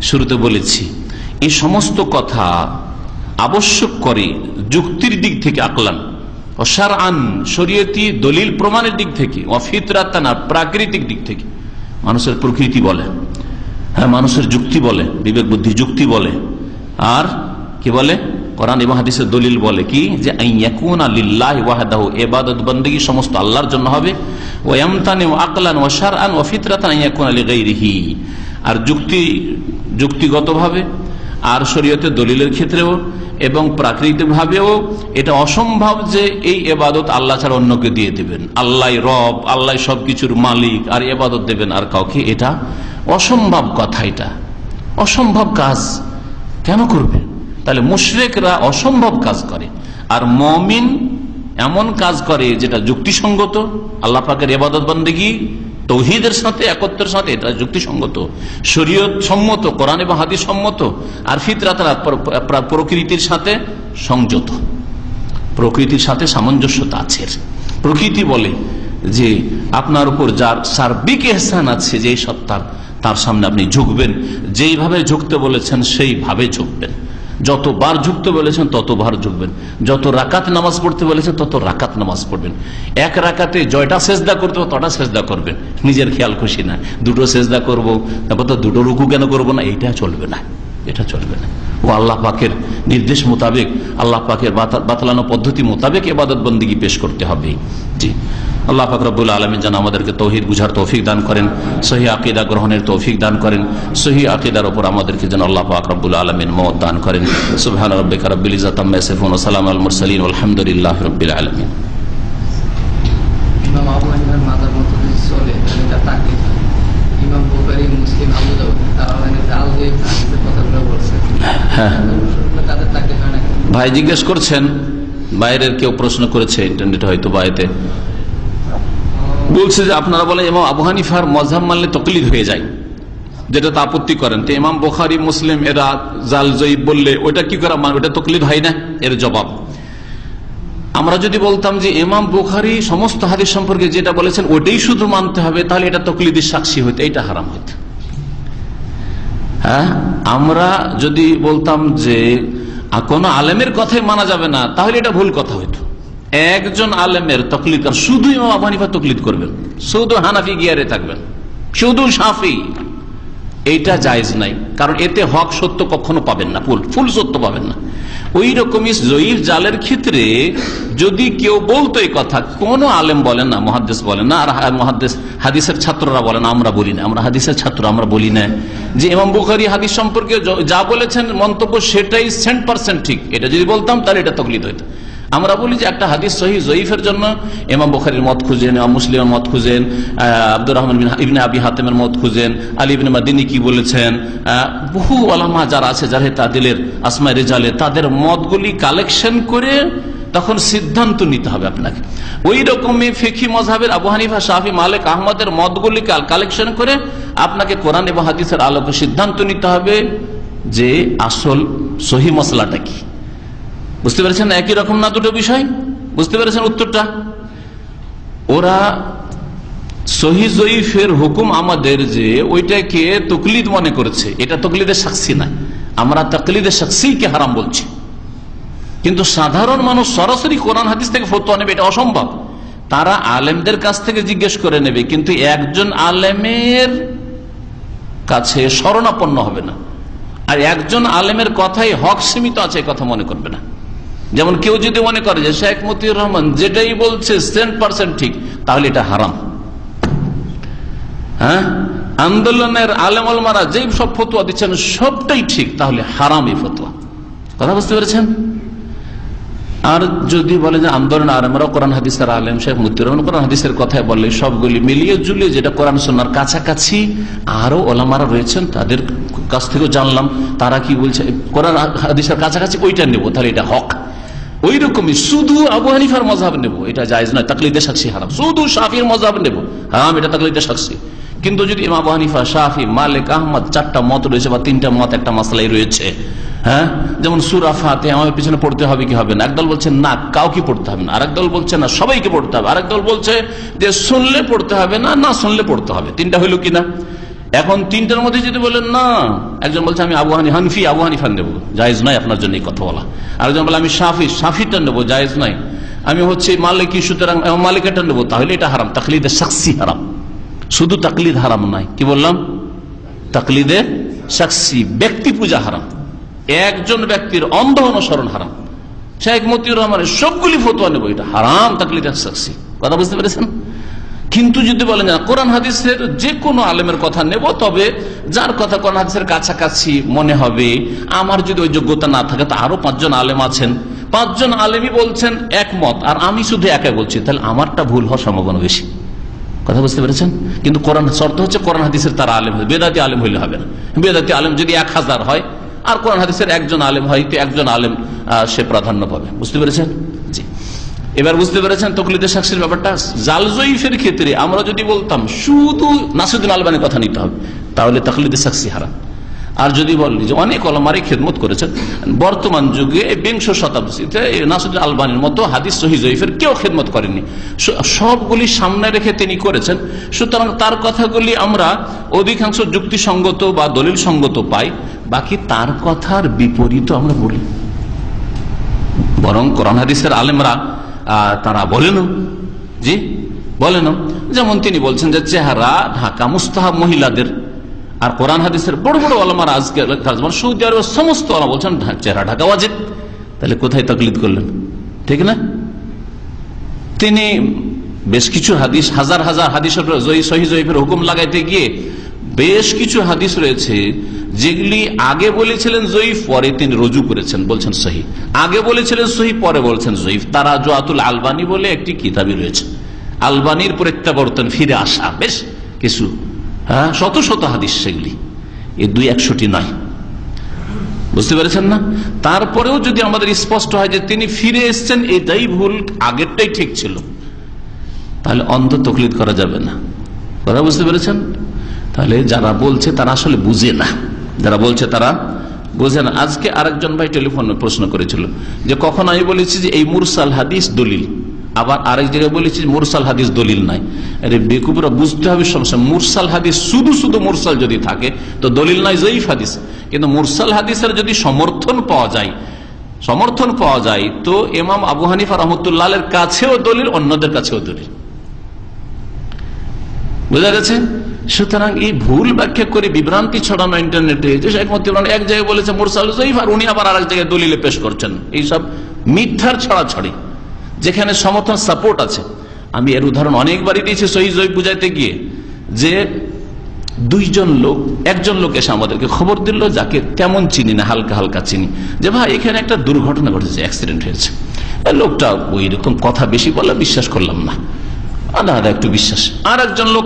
[SPEAKER 3] শুরুতে বলেছি। এই সমস্ত কথা আবশ্যক করে যুক্তির দিক থেকে, আকলান ও শারআন, শরীয়তি দলিল প্রমাণের দিক থেকে, ওয়া ফিতরাতান, প্রাকৃতিক দিক থেকে। মানুষের প্রকৃতি বলে, হ্যাঁ, মানুষের যুক্তি বলে, বিবেক বুদ্ধি যুক্তি বলে, আর কি বলে? কোরআন এবং হাদিসের দলিল বলে কি, যে আইয়াকুনা লিল্লাহি ওয়াহদাহু, ইবাদত বندگی সমস্ত আল্লাহর জন্য হবে। ওয়া ইয়ামতানি আকলান ওয়া শারআন ওয়া ফিতরাতান আইয়াকুনা লিগাইরিহি, আর যুক্তিগতভাবে আর শরীয়তের দলিলের ক্ষেত্রেও এবং প্রাকৃতিকভাবেও এটা অসম্ভব যে এই ইবাদত আল্লাহ ছাড়া অন্যকে দিয়ে দেবেন। আল্লাহ রব, আল্লাহ সবকিছুর মালিক, আর ইবাদত দেবেন আর কাউকে, এটা অসম্ভব কথা, এটা অসম্ভব কাজ কেন করবে? তাহলে মুশরিকরা অসম্ভব কাজ করে, আর মুমিন এমন কাজ করে যেটা যুক্তিসঙ্গত, আল্লাহ পাকের ইবাদত বন্দেগী তৌহিদের সাথে, একত্রের সাথে, এটা যুক্তিসঙ্গত, শরীয়ত সম্মত, কোরআন এবং হাদিস সম্মত, আর ফিতরাতান প্রকৃতির সাথে সংযত, প্রকৃতির সাথে সামঞ্জস্যতা আছে। প্রকৃতি বলে যে আপনার উপর যার সার্বিক ইহসান আছে, যে সত্তার, তার সামনে আপনি ঝুঁকবেন, যেইভাবে ঝুঁকতে বলেছেন সেইভাবে ঝুঁকবেন, যতবার ঝুঁকতে বলেছেন ততবার ঝুঁকবেন, যত রাকাত নামাজ পড়তে বলেছেন তত রাকাত নামাজ পড়বেন। এক রাকাতে জয়টা সেজদা করতে হবে তটা সেজদা করবেন, নিজের খেয়াল খুশি না, দুটো সেজদা করব তারপর তো দুটো রুকু কেন করবো না, এইটা চলবে না, এটা চলবে না। ও আল্লাহ পাকের নির্দেশ মোতাবেক, আল্লাহ পাকের বাতলানো পদ্ধতি মোতাবেক ইবাদত বন্দেগী পেশ করতে হবে। জি, আল্লাহ পাক রব্বুল আলামিন যেন আমাদেরকে তৌহিদ বুঝার তৌফিক দান করেন, সহিহ আকীদা গ্রহণের তৌফিক দান করেন, সহিহ আকীদার উপর আমাদেরকে যেন আল্লাহ পাক রব্বুল আলামিন মওত দান করেন। সুবহানা রাব্বিকা রাব্বিল ইজ্জাতি আম্মা ইয়াসিফুন ওয়া সালামুন আলাল মুরসালিন ওয়ালহামদুলিল্লাহি রাব্বিল আলামিন।
[SPEAKER 4] ইমাম আবু হানিফার মাযহাব মতে চলে এটা তাকলিদ। ইমাম বুখারী, মুসলিম, আবু দাউদ তারা মানে জাল হয়ে হাদিসের কথাগুলো বলছে, হ্যাঁ, তাদের তাকলিদ হয় না।
[SPEAKER 3] ভাই জিজ্ঞেস করছেন, বাইরের কেউ প্রশ্ন করেছে ইন্টারনেটে, হয়তো বাইরে বলছে যে আপনারা বলেন ইমাম আবু হানিফার মাযহাব মানলে তাকলিদ হয়ে যায়, যেটা তা আপত্তি করেন, তো ইমাম বুখারী, মুসলিম এরা জাল জয়ীব বললে ওটা কি করে মানে, ওটা তাকলিদ হয় না? এর জবাব, আমরা যদি বলতাম যে ইমাম বুখারী সমস্ত হাদিস সম্পর্কে যেটা বলেছেন ওটাই শুধু মানতে হবে, তাহলে এটা তাকলিদের সাক্ষী হইতো, এটা হারাম হইতো। হ্যাঁ, আমরা যদি বলতাম যে কোন আলেমের কথাই মানা যাবে না, তাহলে এটা ভুল কথা হইতো। একজন আলেমের তাকলিদ, শুধু ইমাম আবু হানিফা তাকলিদ করবেন, শুধু হানাফি গিয়ারে থাকবেন, শুধু শাফি, এইটা জায়েজ নাই, কারণ এতে হক সত্য কখনো পাবেন না, ফুল সত্য পাবেন না। ওই রকমই জয়ীর জালের ক্ষেত্রে যদি কেউ বলতো এই কথা, কোন আলেম বলেন না, মুহাদ্দিস বলেন না, আর মুহাদ্দিস হাদিসের ছাত্ররা বলেন না, আমরা বলি না, আমরা হাদিসের ছাত্র, আমরা বলি না যে ইমাম বুখারী হাদিস সম্পর্কে যা বলেছেন মন্তব্য সেটাই 100% ঠিক, এটা যদি বলতাম তাহলে এটা তাকলিদ হইতো। আমরা বলি যে একটা হাদিস সহিহ জয়ীফের জন্য ইমাম বুখারীর মত খুঁজেন, ইমাম মুসলিমের মত খুঁজেন, আব্দুর রহমান ইবনে আবি হাতেমের মত খুঁজেন, আলী ইবনে মাদিনী কি বলেছেন, বহু উলামা যারা আছে জারহে তাদিলের, আসমায়ে রিজালে, তাদের মতগুলি কালেকশন করে তখন সিদ্ধান্ত নিতে হবে আপনাকে। ওই রকমই ফিকহি মাযহাবের আবু হানিফা, শাফি, মালিক, আহমদের মতগুলি কালেকশন করে আপনাকে কোরআন এবং হাদিসের আলোকে সিদ্ধান্ত নিতে হবে যে আসল সহিহ মাসলাটা কি। বুঝতে পেরেছেন একই রকম না দুটো বিষয়? বুঝতে পেরেছেন উত্তরটা? ওরা সহিহ জয়ীফের হুকুম আমাদের যে ওইটাকে তাকলিদ মনে করেছে, এটা তাকলিদের সাক্ষী না, আমরা তাকলিদের সাক্ষীকে হারাম বলছি। কিন্তু সাধারণ মানুষ সরাসরি কোরআন হাদিস থেকে ফতোয়া নেবে এটা অসম্ভব, তারা আলেমদের কাছ থেকে জিজ্ঞেস করে নেবে, কিন্তু একজন আলেমের কাছে শরণাপন্ন হবে না, আর একজন আলেমের কথাই হক সীমিত আছে এই কথা মনে করবে না। যেমন কেউ যদি মনে করে যে শেখ মতিউর রহমান যেটাই বলছে 100% ঠিক, তাহলে এটা হারাম। হ্যাঁ, আন্দোলনের আলেম ওলামারা যেই সব ফতোয়া দিচ্ছেন সবটাই ঠিক, তাহলে হারাম এই ফতোয়া। কথা বুঝতে পেরেছেন? আর যদি বলে যে আন্দোলন আলেমরা কোরআন হাদিসের আলেম, শেখ মতিউর রহমান কোরআন হাদিসের কথাই বললে, সবগুলি মিলিয়ে জুলিয়ে যেটা কোরআন সুন্নাহর কাছাকাছি আরো ওলামারা রয়েছেন তাদের কাছ থেকেও জানলাম তারা কি বলছে, কোরআন হাদিসের কাছাকাছি ওইটা নেব, তাহলে এটা হক। ওই রকমই শুধু আবু হানিফার মাযহাব নেব, এটা জায়েজ নয়, তাকলিদের সাক্ষী হারাম। শুধু শাফির মাযহাব নেব, হারাম, এটা তাকলিদের সাক্ষী। কিন্তু যদি ইমাম আবু হানিফা, শাফি, মালিক, আহমদ 4টা মত রয়েছে বা 3টা মত একটা মাসলাই রয়েছে, হ্যাঁ, যেমন সূরা ফাতিহা আমার পিছনে পড়তে হবে কি হবে না, একদল বলছে না কাউকে পড়তে হবে না, আরেক দল বলছে না সবাইকে পড়তে হবে, আরেক দল বলছে যে শুনলে পড়তে হবে না, না শুনলে পড়তে হবে। 3টা হইল কিনা? এখন 3টার মধ্যে যদি বলেন না, একজন বলছে আমি আবু হানিফা নেব, জায়েজ নাই আপনার জন্য এই কথা বলা। আরেকজন বলে আমি শাফিটা নেবো, জায়েজ নাই। আমি হচ্ছে মালিকি, সুতরাং মালিকাটা নেবো, তাহলে এটা হারাম, তাকলিদে শাখসি হারাম। শুধু তাকলিদ হারাম নয়, কি বললাম? তাকলিদে শাখসি, ব্যক্তি পূজা হারাম। একজন ব্যক্তির অন্ধ অনুসরণ হারাম। শেখ মতিউর রহমানের সবগুলি ফতোয়া নেব, এটা হারাম তাকলিদ সাকসি। কথা বুঝতে পেরেছেন? কিন্তু যদি বলেন না কোরআন হাদিসের যে কোনো আলেমের কথা নেব, তবে যার কথা কোরআন হাদিসের কাছাকাছি মনে হবে, আমার যদি ওই যোগ্যতা না থাকে তো আরো 5 জন আলেম আছেন, 5 জন আলেমই বলছেন একমত আর আমি শুধু একাই বলছি, তাহলে আমারটা ভুল হওয়ার সম্ভাবনা বেশি। কথা বুঝতে পেরেছেন? কিন্তু কোরআন শর্ত হচ্ছে কোরআন হাদিসের তারা আলেম হবে, বেদাতি আলেম হইলে হবে না। বেদাতি আলেম যদি 1000 হয় আর কোরআন হাদিসের একজন আলেম হয়, তো একজন আলেম সে প্রাধান্য পাবে। বুঝতে পেরেছেন? জি, এবার বুঝতে পেরেছেন তাকলিদে সাকসির ব্যাপারটা। জাল জয়ীফের ক্ষেত্রে আমরা যদি বলতাম শুধু নাসিরুদ্দিন আলবানির কথা নিতে হবে, তাহলে তাকলিদে সাকসি হারাম। আর যদি বললি যে অনেক ওলামারই খেদমত করেছেন, বর্তমান যুগে 20 শতাব্দীতে নাসিরুদ্দিন আলবানির মতো হাদিস সহিহ জয়ীফের কেউ খেদমত করেননি, সবগুলি সামনে রেখে তিনি করেছেন। সুতরাং তার কথাগুলি আমরা অধিকাংশ যুক্তিসঙ্গত বা দলিল সঙ্গত পাই, বাকি তার কথার বিপরীত আমরা বলি। বরং কোরআন হাদিসের আলেমরা তারা বলেন, জি বলেন, যেমন তিনি বলছেন যে চেহারা ঢাকা মুস্তাহাব মহিলাদের, আর কোরআন হাদিসের বড় বড় ওলামারা আজকে সৌদি আরবের সমস্ত ওলামা বলছেন চেহারা ঢাকা ওয়াজিব। তাহলে কোথায় তাকলিদ করলেন? ঠিক না? তিনি বেশ কিছু হাদিস, হাজার হাজার হাদিসের সহিহ জয়ীফের হুকুম লাগাইতে গিয়ে বেশ কিছু হাদিস রয়েছে যেগুলি আগে বলেছিলেন জয়ীফ, পরে তিনি রুজু করেছেন, বলছেন সহি। আগে বলেছিলেন সহি, পরে বলছেন জয়ীফ। তারাজুআতুল আলবানী বলে একটি কিতাবই রয়েছে, আলবানীর প্রত্যাবর্তন, ফিরে আসা, বেশ কিছু শত শত হাদিস, সেগুলি এই 200টি নয়। বুঝতে পেরেছেন না? তারপরেও যদি আমাদের স্পষ্ট হয় যে তিনি ফিরে এসছেন, এটাই ভুল, আগেরটাই ঠিক ছিল, তাহলে অন্ধ তাকলিদ করা যাবে না। কথা বুঝতে পেরেছেন? তাহলে যারা বলছে তারা আসলে বুঝে না, যারা বলছে তারা বুঝে না। আজকে আরেকজন ভাই টেলিফোনে প্রশ্ন করেছিল যে কখন আমি বলেছি যে এই মুরসাল হাদিস দলিল, আবার আরেক জায়গায় বলেছি মুরসাল হাদিস দলিল নাই। আরে বেকুবরা, বুঝতে হবে সমস্যা। মুরসাল হাদিস শুধু শুধু মুরসাল যদি থাকে তো দলিল নাই, জয়ীফ হাদিস। কিন্তু মুরসাল হাদিসের যদি সমর্থন পাওয়া যায় তো ইমাম আবু হানিফা রাহমাতুল্লাহ আলাইহির কাছেও দলিল, অন্যদের কাছেও দলিল। বোঝা গেছে? সুতরাং এই ভুল ব্যাখ্যা করে বিভ্রান্তি ছড়ানো ইন্টারনেটে, যে শেখ মতিউর রহমান এক জায়গায় বলেছে মুরসাল জয়ীফ আর উনি আবার আরেক জায়গায় দলিলে পেশ করছেন, এইসব মিথ্যার ছড়াছড়ি, যেখানে সমর্থন সাপোর্ট আছে। আমি এর উদাহরণ অনেকবারই দিয়েছি সহিহ জয়ীফ বুঝাইতে গিয়ে, যে একজন লোক এসে আমাদেরকে খবর দিল, যাকে তেমন চিনি না, হালকা হালকা চিনি, যে ভাই এখানে একটা দুর্ঘটনা ঘটেছে, অ্যাক্সিডেন্ট হয়েছে। লোকটা ওই রকম কথা বেশি বলে বিশ্বাস করলাম না, আলাদা একটু বিশ্বাস। আর একজন লোক